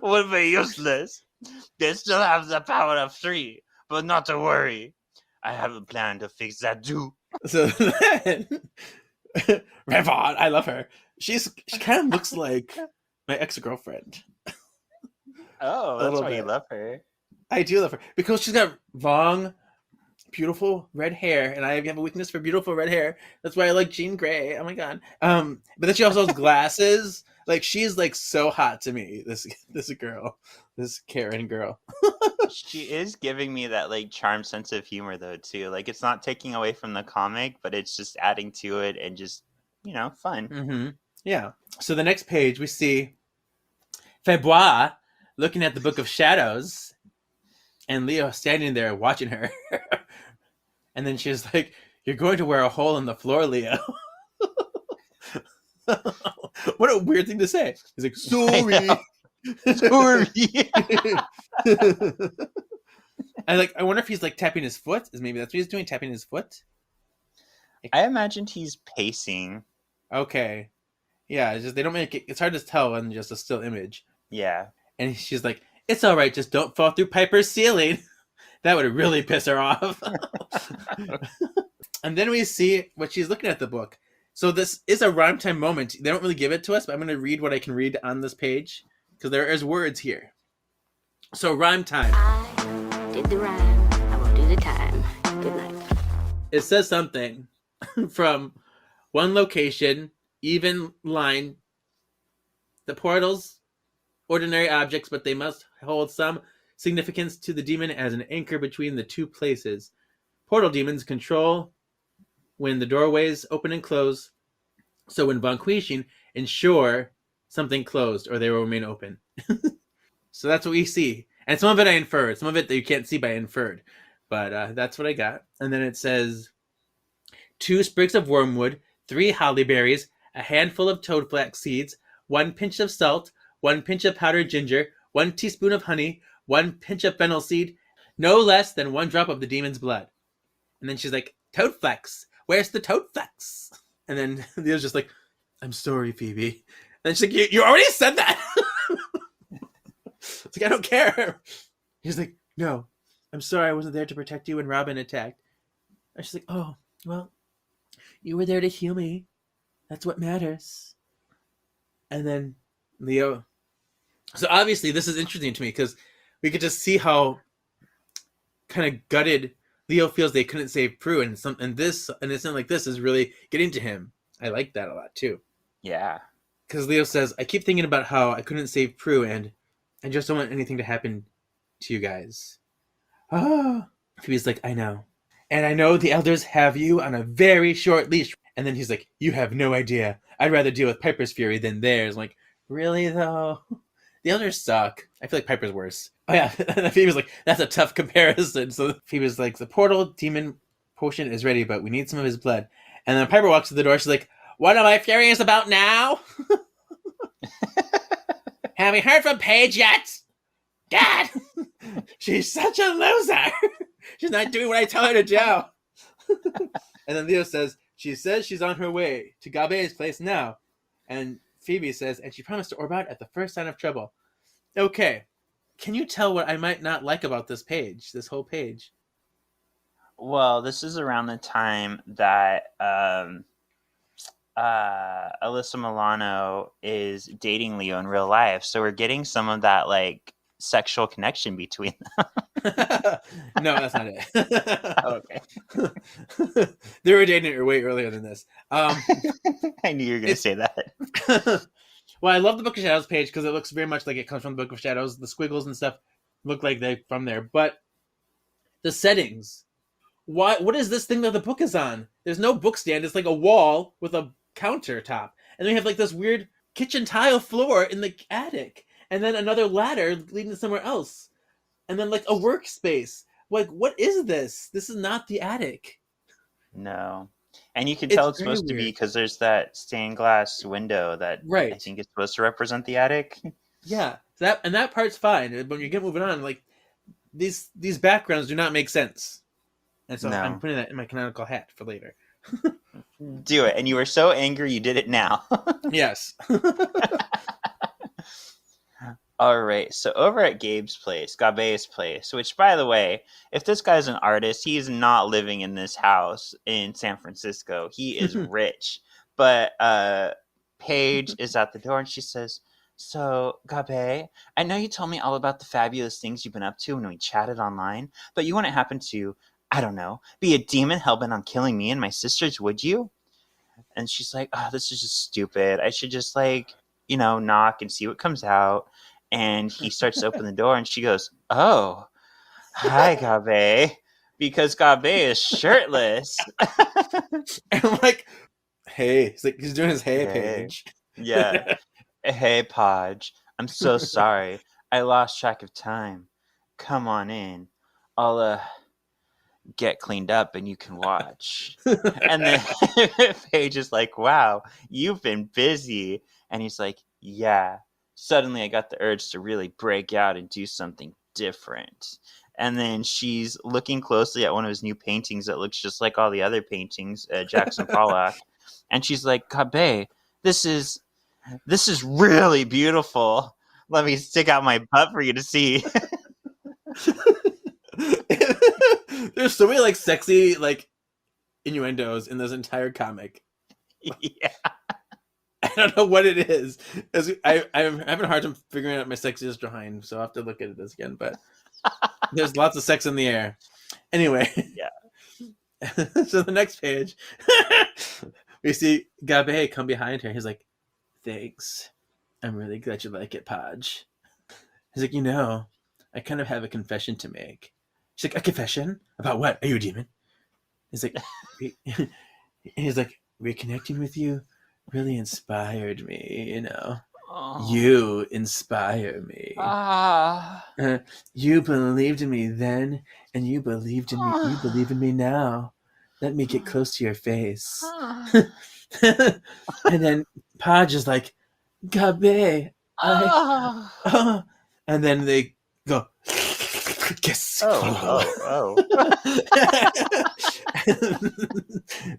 would be useless. They still have the power of 3, but not to worry. I have a plan to fix that too. So then, Ravon, I love her. She kind of looks like my ex-girlfriend. Oh, that's why you love her. I do love her because she's got long, beautiful red hair, and I have a weakness for beautiful red hair. That's why I like Jean Grey. Oh my god! But then she also has glasses. Like, she's like so hot to me. This girl, this Karen girl. She is giving me that like charmed sense of humor though too. Like, it's not taking away from the comic, but it's just adding to it and just, you know, fun. Mm-hmm. Yeah. So the next page we see Febois looking at the Book of Shadows, and Leo standing there watching her. And then she's like, "You're going to wear a hole in the floor, Leo." What a weird thing to say. He's like, "Sorry." Sorry. I wonder if he's like tapping his foot. Maybe that's what he's doing, tapping his foot. I imagined he's pacing. Okay. Yeah, it's just they don't make it. It's hard to tell in just a still image. Yeah. And she's like, "It's all right. Just don't fall through Piper's ceiling." That would really piss her off. And then we see what she's looking at the book. So this is a rhyme time moment. They don't really give it to us, but I'm going to read what I can read on this page because there is words here. So rhyme time. I did the rhyme. I will do the time. Good night. It says something from one location, even line. The portals, ordinary objects, but they must hold some significance to the demon as an anchor between the two places. Portal demons control when the doorways open and close, so when vanquishing, ensure something closed or they will remain open. So that's what we see. And some of it I inferred. Some of it that you can't see, but I inferred. But that's what I got. And then it says, 2 sprigs of wormwood, 3 holly berries, a handful of toadflax seeds, 1 pinch of salt, 1 pinch of powdered ginger, 1 teaspoon of honey, 1 pinch of fennel seed, no less than 1 drop of the demon's blood. And then she's like, toadflax, where's the toadflax? And then Leo's just like, I'm sorry, Phoebe. And she's like, you already said that. It's like, I don't care. He's like, no, I'm sorry I wasn't there to protect you when Robin attacked. And she's like, oh, well, you were there to heal me. That's what matters. And then Leo. So obviously this is interesting to me because we get to see how kind of gutted Leo feels they couldn't save Prue, and this and it's not like this is really getting to him. I like that a lot too. Yeah. Because Leo says, I keep thinking about how I couldn't save Prue, and I just don't want anything to happen to you guys. Oh, Phoebe's like, I know. And I know the elders have you on a very short leash. And then he's like, you have no idea. I'd rather deal with Piper's fury than theirs. I'm like, really though? The elders suck. I feel like Piper's worse. Oh yeah, and Phoebe's like, that's a tough comparison. So Phoebe's like, the portal demon potion is ready, but we need some of his blood. And then Piper walks to the door. She's like, what am I furious about now? Have you heard from Paige yet? Dad! She's such a loser! She's not doing what I tell her to do. And then Leo says she's on her way to Gabe's place now. And Phoebe says, and she promised to Orbot at the first sign of trouble. Okay. Can you tell what I might not like about this page, this whole page? Well, this is around the time that Alyssa Milano is dating Leo in real life. So we're getting some of that, like, sexual connection between them. No, that's not it. Okay. They were dating way earlier than this. I knew you were going to say that. Well, I love the Book of Shadows page because it looks very much like it comes from the Book of Shadows. The squiggles and stuff look like they're from there. But the settings, what is this thing that the book is on? There's no book stand. It's like a wall with a countertop. And then we have like this weird kitchen tile floor in the attic. And then another ladder leading to somewhere else. And then like a workspace. Like, what is this? This is not the attic. No. And you can tell it's supposed to be because there's that stained glass window that right. I think is supposed to represent the attic. Yeah. that part's fine. But when you get moving on, like these backgrounds do not make sense. And so I'm putting that in my canonical hat for later. Do it. And you were so angry you did it now. Yes. All right, so over at Gabe's place, which, by the way, if this guy's an artist, he's not living in this house in San Francisco. He is rich. But Paige is at the door, and she says, so, Gabe, I know you told me all about the fabulous things you've been up to when we chatted online, but you wouldn't happen to, I don't know, be a demon hellbent on killing me and my sisters, would you? And she's like, oh, this is just stupid. I should just, like, knock and see what comes out. And he starts to open the door, and she goes, oh, hi, Gabe. Because Gabe is shirtless. And I'm like, hey. He's doing his hey page. Yeah. Hey, Podge. I'm so sorry. I lost track of time. Come on in. I'll get cleaned up, and you can watch. And then Paige is like, wow, you've been busy. And he's like, yeah. Suddenly I got the urge to really break out and do something different. And then she's looking closely at one of his new paintings that looks just like all the other paintings, Jackson Pollock. And she's like, Gabe, this is really beautiful. Let me stick out my butt for you to see. There's so many like sexy like innuendos in this entire comic. Yeah. I don't know what it is. I'm having a hard time figuring out my sexiest drawing, so I'll have to look at this again. But there's lots of sex in the air. Anyway. Yeah. So the next page, we see Gabe come behind her. He's like, thanks. I'm really glad you like it, Podge. He's like, I kind of have a confession to make. She's like, a confession? About what? Are you a demon? He's like, reconnecting with you really inspired me, Oh. You inspire me. You believed in me then, and you believed in me. You believe in me now. let me get close to your face. And then Podge is like, Gabe, and then they go, kiss. Oh.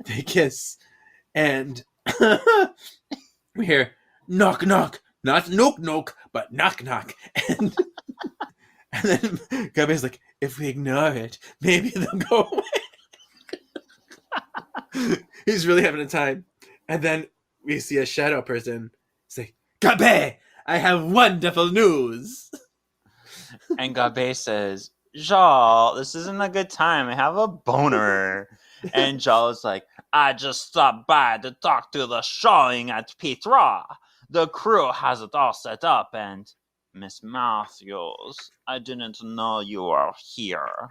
They kiss, and we hear knock knock, not knock knock, but knock knock, and then Gabe's like, if we ignore it, maybe they'll go away. He's really having a time, and then we see a shadow person say, Gabe, I have wonderful news. And Gabe says, Djall, this isn't a good time. I have a boner. And Djall is like, I just stopped by to talk to the showing at Petra. The crew has it all set up, and Miss Matthews, I didn't know you were here.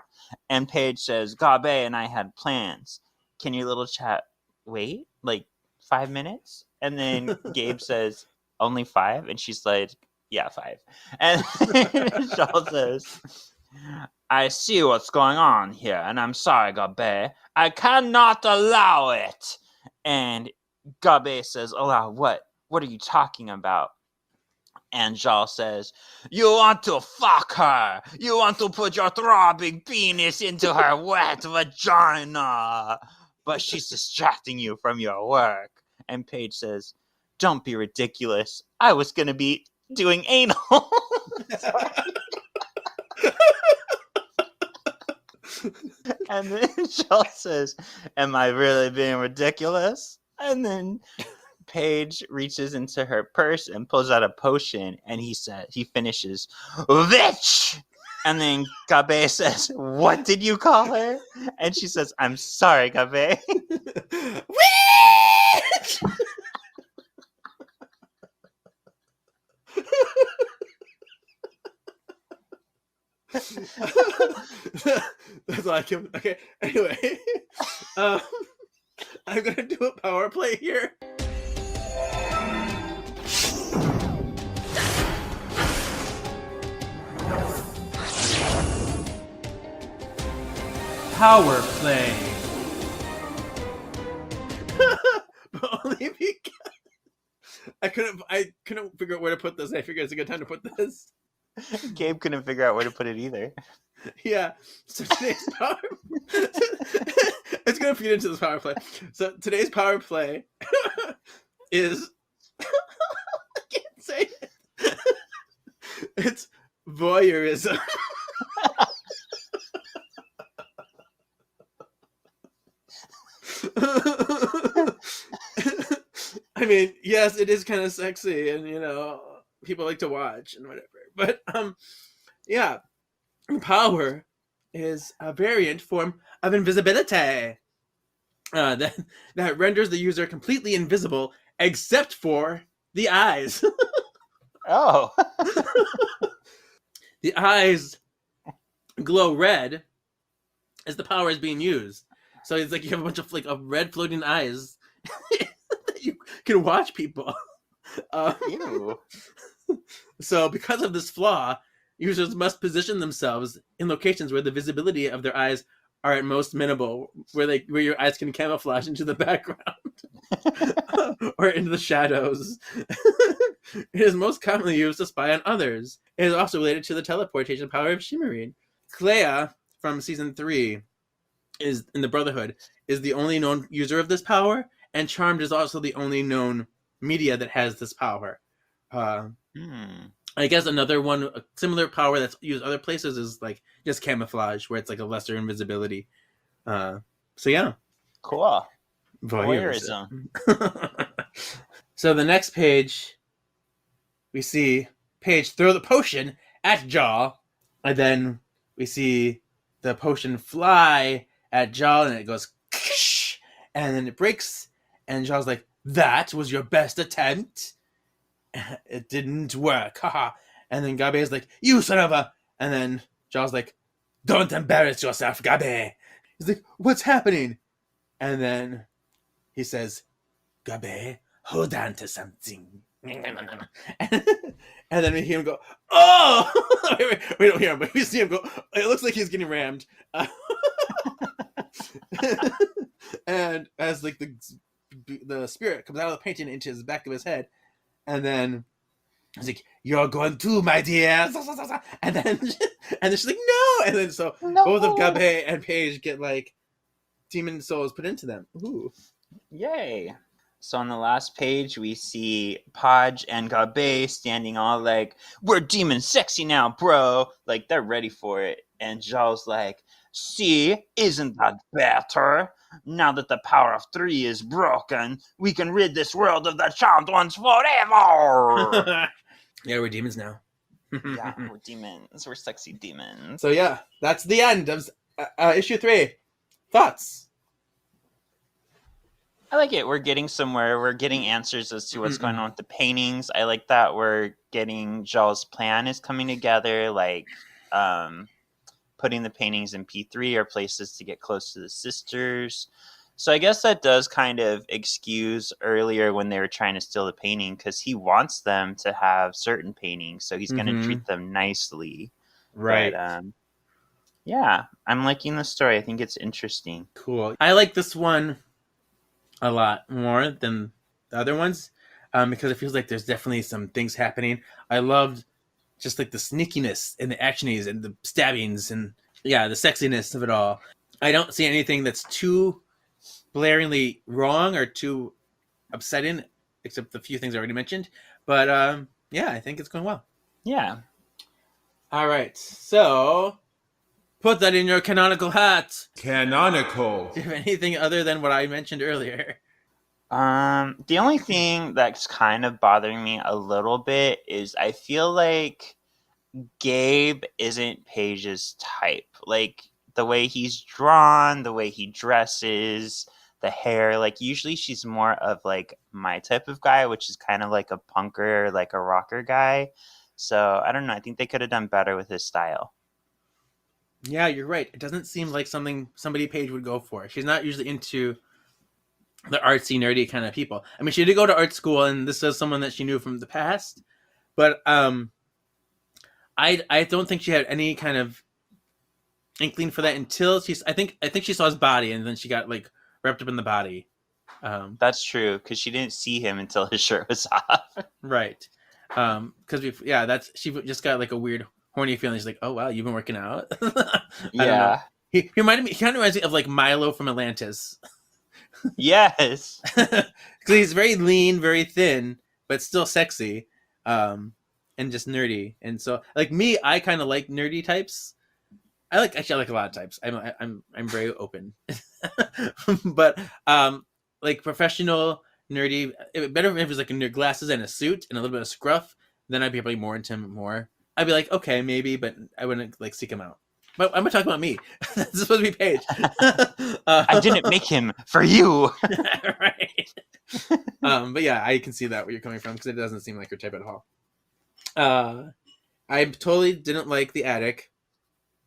And Paige says, Gabe and I had plans. Can your little chat wait? Like 5 minutes? And then Gabe says, only 5? And she's like, yeah, 5. And Djall says, I see what's going on here, and I'm sorry, Gabe. I cannot allow it. And Gabe says, allow what? What are you talking about? And Djall says, you want to fuck her. You want to put your throbbing penis into her wet vagina. But she's distracting you from your work. And Paige says, don't be ridiculous. I was going to be doing anal. And then Djall says, am I really being ridiculous? And then Paige reaches into her purse and pulls out a potion, and he finishes, bitch! And then Gabe says, what did you call her? And she says, I'm sorry, Gabe. Witch! That's like him. Okay, anyway. I'm gonna do a power play here. Power play. But only because I couldn't figure out where to put this. I figured it's a good time to put this. Gabe couldn't figure out where to put it either. Yeah. So today's power it's gonna feed into this power play. So today's power play is I can't say it. It's voyeurism. I mean, yes, it is kind of sexy, and people like to watch and whatever. But yeah, power is a variant form of invisibility that renders the user completely invisible except for the eyes. Oh. The eyes glow red as the power is being used. So it's like you have a bunch of red floating eyes that you can watch people. Ew. So because of this flaw, users must position themselves in locations where the visibility of their eyes are at most minimal, where your eyes can camouflage into the background or into the shadows. It is most commonly used to spy on others. It is also related to the teleportation power of Shimmering. Clea from season 3 is in the Brotherhood is the only known user of this power, and Charmed is also the only known media that has this power. I guess another one, a similar power that's used other places is like just camouflage, where it's like a lesser invisibility. So yeah. Cool. Voyeurism. So the next page, we see Paige throw the potion at Djall, and then we see the potion fly at Djall, and it goes, and then it breaks, and Djall's like, that was your best attempt? It didn't work, haha. And then Gabe is like, you son of a... And then Djall's like, don't embarrass yourself, Gabe. He's like, what's happening? And then he says, Gabe, hold on to something. And then we hear him go, oh! We don't hear him, but we see him go, it looks like he's getting rammed. And as like the spirit comes out of the painting into his back of his head, and then he's like, "You're going too, my dear," and then she's like, "No," and then so both of Gabe and Paige get like demon souls put into them. Ooh, Yay! So on the last page, we see Podge and Gabe standing all like, "We're demon sexy now, bro!" Like they're ready for it. And Djall's like, "See, isn't that better? Now that the power of 3 is broken, we can rid this world of the charmed ones forever." Yeah, we're demons now. Yeah, we're demons. We're sexy demons. So yeah, that's the end of issue 3. Thoughts? I like it. We're getting somewhere. We're getting answers as to what's going on with the paintings. I like that we're getting Djall's plan is coming together, like putting the paintings in P3 or places to get close to the sisters. So I guess that does kind of excuse earlier when they were trying to steal the painting, because he wants them to have certain paintings, so he's going to treat them nicely. Right. But, yeah, I'm liking the story. I think it's interesting. Cool. I like this one a lot more than the other ones, because it feels like there's definitely some things happening. I loved just like the sneakiness and the actionies and the stabbings and yeah, the sexiness of it all. I don't see anything that's too blaringly wrong or too upsetting, except the few things I already mentioned. But yeah, I think it's going well. Yeah. All right, so put that in your canonical hat. Canonical. Do you have anything other than what I mentioned earlier? The only thing that's kind of bothering me a little bit is I feel like Gabe isn't Paige's type. Like the way he's drawn, the way he dresses, the hair. Like usually she's more of like my type of guy, which is kind of like a punker, like a rocker guy. So I don't know. I think they could have done better with his style. Yeah, you're right. It doesn't seem like somebody Paige would go for. She's not usually into the artsy, nerdy kind of people. I mean, she did go to art school, and this is someone that she knew from the past. But I don't think she had any kind of inkling for that until I think she saw his body, and then she got like wrapped up in the body. That's true, because she didn't see him until his shirt was off. Right. Because she just got like a weird horny feeling. She's like, "Oh wow, you've been working out." Yeah. He kind of reminds me of like Milo from Atlantis. Yes. Because he's very lean, very thin, but still sexy, and just nerdy. And so, like me, I kind of like nerdy types. I like a lot of types. I'm very open. But like professional nerdy, better if it was like glasses and a suit and a little bit of scruff. Then I'd be probably more into him more. I'd be like, okay, maybe, but I wouldn't like seek him out. But I'm gonna talk about me. This is supposed to be Paige. I didn't make him for you. Right. But yeah, I can see that where you're coming from, because it doesn't seem like your type at all. I totally didn't like the attic.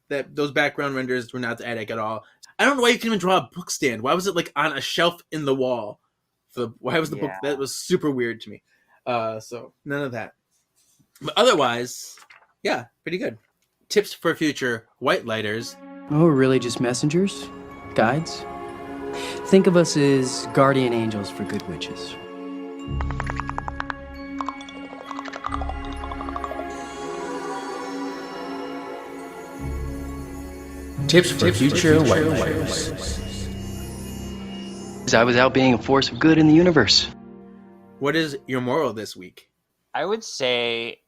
Those background renders were not the attic at all. I don't know why you can even draw a book stand. Why was it like on a shelf in the wall? Why was the book? That was super weird to me. So none of that. But otherwise, yeah, pretty good. Tips for future white lighters. Oh, we're really just messengers? Guides? Think of us as guardian angels for good witches. Tips for future white lighters. I was out being a force of good in the universe. What is your moral this week? I would say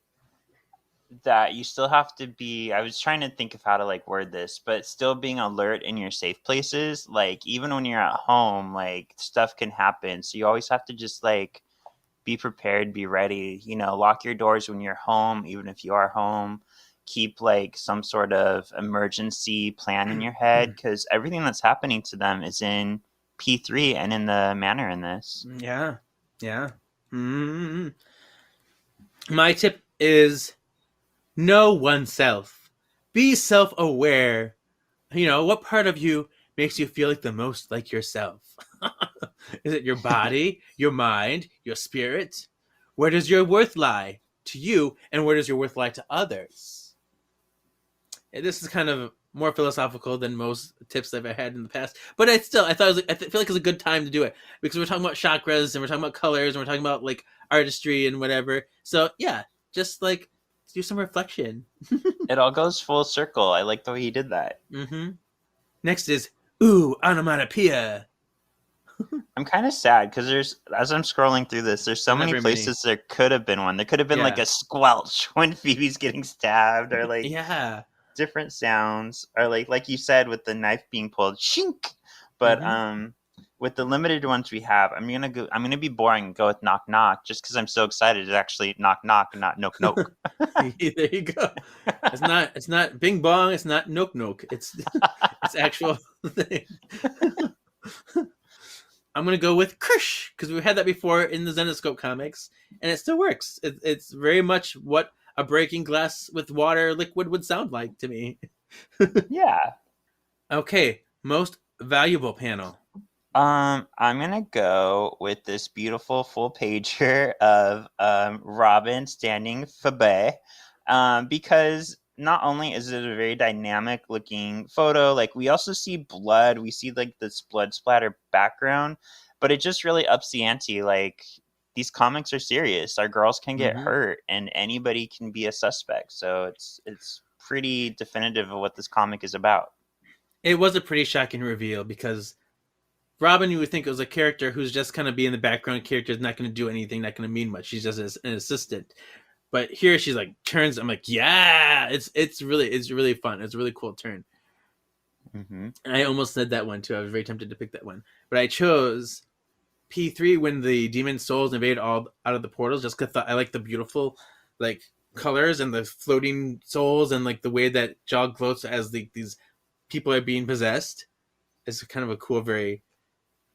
that you still have to be, I was trying to think of how to like word this, but still being alert in your safe places. Like even when you're at home, like stuff can happen. So you always have to just like be prepared, be ready, lock your doors when you're home, even if you are home. Keep like some sort of emergency plan in your head, because everything that's happening to them is in P3 and in the manner in this. Yeah. Mm-hmm. My tip is know oneself. Be self-aware. What part of you makes you feel like the most like yourself? Is it your body, your mind, your spirit? Where does your worth lie to you, and where does your worth lie to others? This is kind of more philosophical than most tips I've had in the past. But I feel like it's a good time to do it because we're talking about chakras and we're talking about colors and we're talking about like artistry and whatever. So yeah, just like do some reflection. It all goes full circle. I like the way he did that. Mm-hmm. Next is onomatopoeia. I'm kind of sad because as I'm scrolling through this, there's so many places there could have been one. There could have been like a squelch when Phoebe's getting stabbed, or like different sounds, or like you said with the knife being pulled, shink. But with the limited ones we have, I'm gonna be boring and go with knock knock, just because I'm so excited to actually knock knock and not noke noke. There you go. It's not bing bong. It's not noke noke. It's actual thing. I'm gonna go with Krish because we had that before in the Zenoscope comics, and it still works. It's very much what a breaking glass with water liquid would sound like to me. Yeah. Okay, most valuable panel. I'm gonna go with this beautiful full pager of Robin standing Fabe, because not only is it a very dynamic looking photo, like we also see blood, we see like this blood splatter background, but it just really ups the ante. Like these comics are serious. Our girls can get hurt and anybody can be a suspect. So it's pretty definitive of what this comic is about. It was a pretty shocking reveal because Robin, you would think it was a character who's just kind of be in the background character, is not going to do anything, not going to mean much. She's just an assistant. But here she's like turns. I'm like, yeah, it's really fun. It's a really cool turn. And I almost said that one too. I was very tempted to pick that one, but I chose P3 when the demon souls invade all out of the portals. Just because I like the beautiful like colors and the floating souls and like the way that Djall gloats as these people are being possessed. It's kind of a cool, very,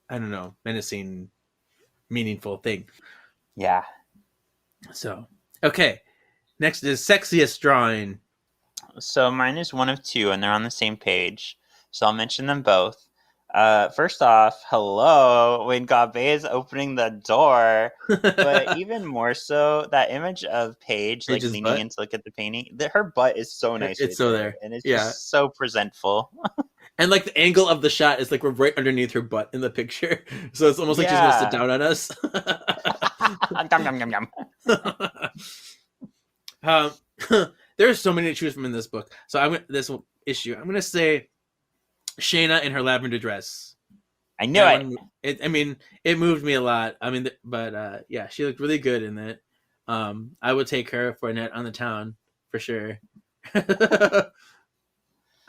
I don't know, menacing, meaningful thing. Yeah. So. Okay, next is sexiest drawing. So mine is one of two, and they're on the same page. So I'll mention them both. First off, hello, when Gabe is opening the door. But even more so, that image of Paige like leaning in to look at the painting. Her butt is so nice. It's so there. And it's just so presentful. And like the angle of the shot is like we're right underneath her butt in the picture. So it's almost like she's going to sit down on us. There's so many to choose from in this book. So I'm going to say Shayna in her lavender dress. I knew it. I mean, it moved me a lot. I mean, but yeah, she looked really good in it. I would take her for a night on the town for sure.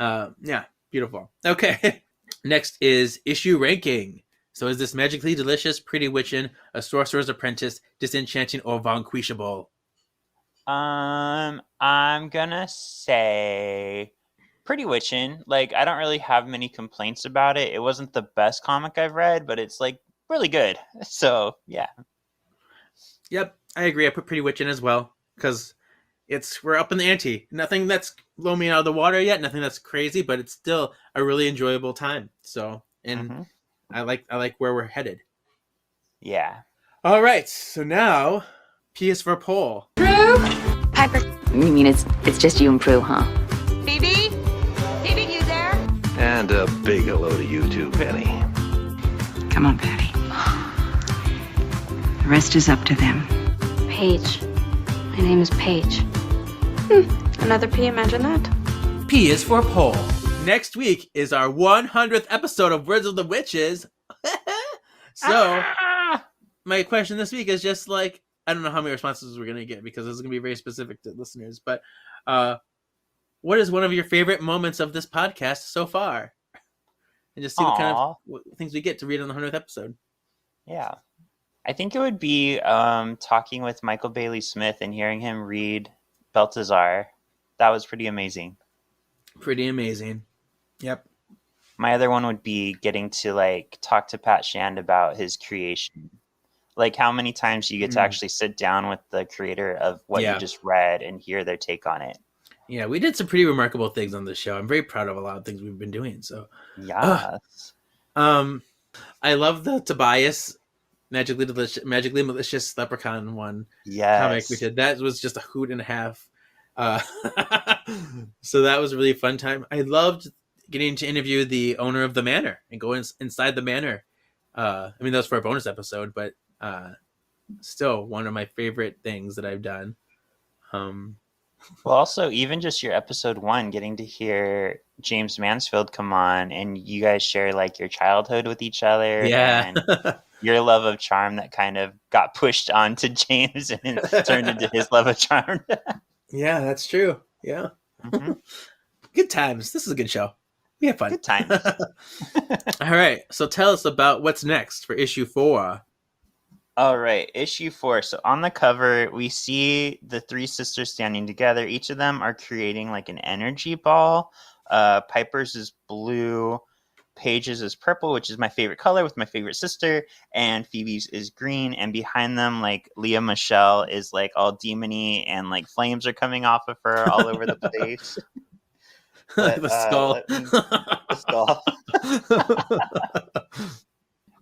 Yeah, beautiful. Okay, next is issue ranking. So is this magically delicious, pretty witchin', a sorcerer's apprentice, disenchanting, or vanquishable? I'm gonna say pretty witchin'. Like I don't really have many complaints about it. It wasn't the best comic I've read, but it's like really good. So yeah. Yep, I agree. I put pretty witchin' as well because we're up in the ante. Nothing that's blown me out of the water yet. Nothing that's crazy, but it's still a really enjoyable time. So I like where we're headed. Yeah. All right. So now, P is for Paul. Prue? Piper. You mean it's just you and Prue, huh? Phoebe? Phoebe, you there? And a big hello to you too, Penny. Come on, Patty. The rest is up to them. Paige. My name is Paige. Another P, imagine that. P is for Paul. Next week is our 100th episode of Words of the Witches. So, my question this week is just like, I don't know how many responses we're going to get because this is going to be very specific to listeners, but what is one of your favorite moments of this podcast so far? And just see what things we get to read on the 100th episode. Yeah. I think it would be talking with Michael Bailey Smith and hearing him read Balthazar. That was pretty amazing. Pretty amazing. Yep. My other one would be getting to like talk to Pat Shand about his creation. Like how many times you get to actually sit down with the creator of what you just read and hear their take on it. Yeah, we did some pretty remarkable things on this show. I'm very proud of a lot of things we've been doing. So yes. I love the Tobias magically malicious leprechaun one comic we did. That was just a hoot and a half. So that was a really fun time. I loved getting to interview the owner of the manor and go inside the manor. I mean, that was for a bonus episode, but still one of my favorite things that I've done. Well, also, even just your episode 1, getting to hear James Mansfield come on and you guys share like your childhood with each other. Yeah. And your love of charm that kind of got pushed onto James and turned into his love of charm. Yeah, that's true. Yeah. Mm-hmm. Good times. This is a good show. We have fun. Good times. All right. So tell us about what's next for issue 4. All right, issue 4. So on the cover, we see the 3 sisters standing together. Each of them are creating like an energy ball. Piper's is blue, Paige's is purple, which is my favorite color with my favorite sister, and Phoebe's is green. And behind them, like Leah Michelle is like all demony, and like flames are coming off of her all over the place. But, the skull. The skull.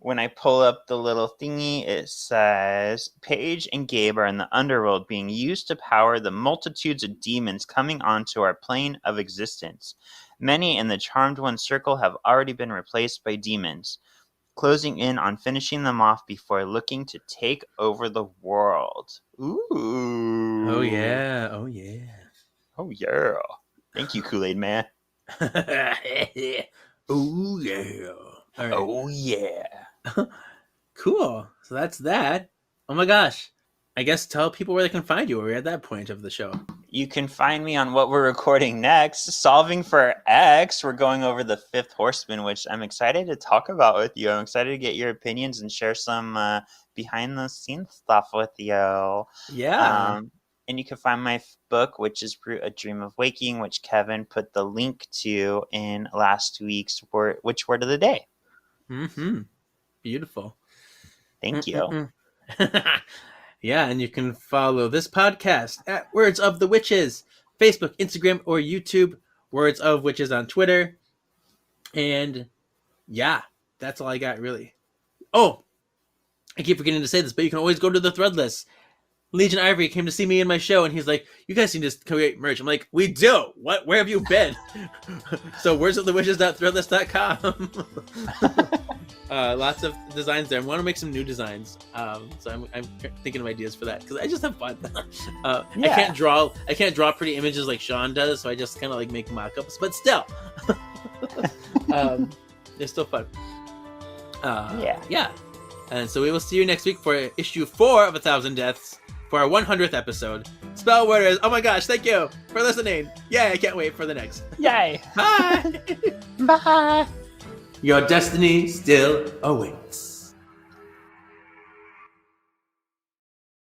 When I pull up the little thingy, it says, Paige and Gabe are in the underworld being used to power the multitudes of demons coming onto our plane of existence. Many in the Charmed One circle have already been replaced by demons, closing in on finishing them off before looking to take over the world. Ooh. Oh, yeah. Oh, yeah. Oh, yeah. Thank you, Kool-Aid Man. Oh, yeah. All right. Oh, yeah. Cool. So that's that. Oh my gosh. I guess tell people where they can find you. We're at that point of the show. You can find me on what we're recording next, Solving for X. We're going over the 5th Horseman, which I'm excited to talk about with you. I'm excited to get your opinions and share some behind the scenes stuff with you. Yeah. And you can find my book, which is A Dream of Waking, which Kevin put the link to in last week's Which Word of the Day. Mm-hmm. Beautiful. Thank you. Yeah, and you can follow this podcast at Words of the Witches, Facebook, Instagram, or YouTube. Words of Witches on Twitter. And yeah, that's all I got, really. Oh, I keep forgetting to say this, but you can always go to the Threadless. Legion Ivory came to see me in my show, and he's like, you guys need to create merch. I'm like, we do. What? Where have you been? So wordsofthewitches.threadless.com. Lots of designs there. I want to make some new designs. So I'm thinking of ideas for that because I just have fun. I can't draw pretty images like Sean does, so I just kind of like make mock-ups. But still, they're still fun. Yeah. And so we will see you next week for issue 4 of 1,000 Deaths for our 100th episode. Spell worders. Oh my gosh! Thank you for listening. Yay! I can't wait for the next. Yay! Bye. Bye. Your destiny still awaits.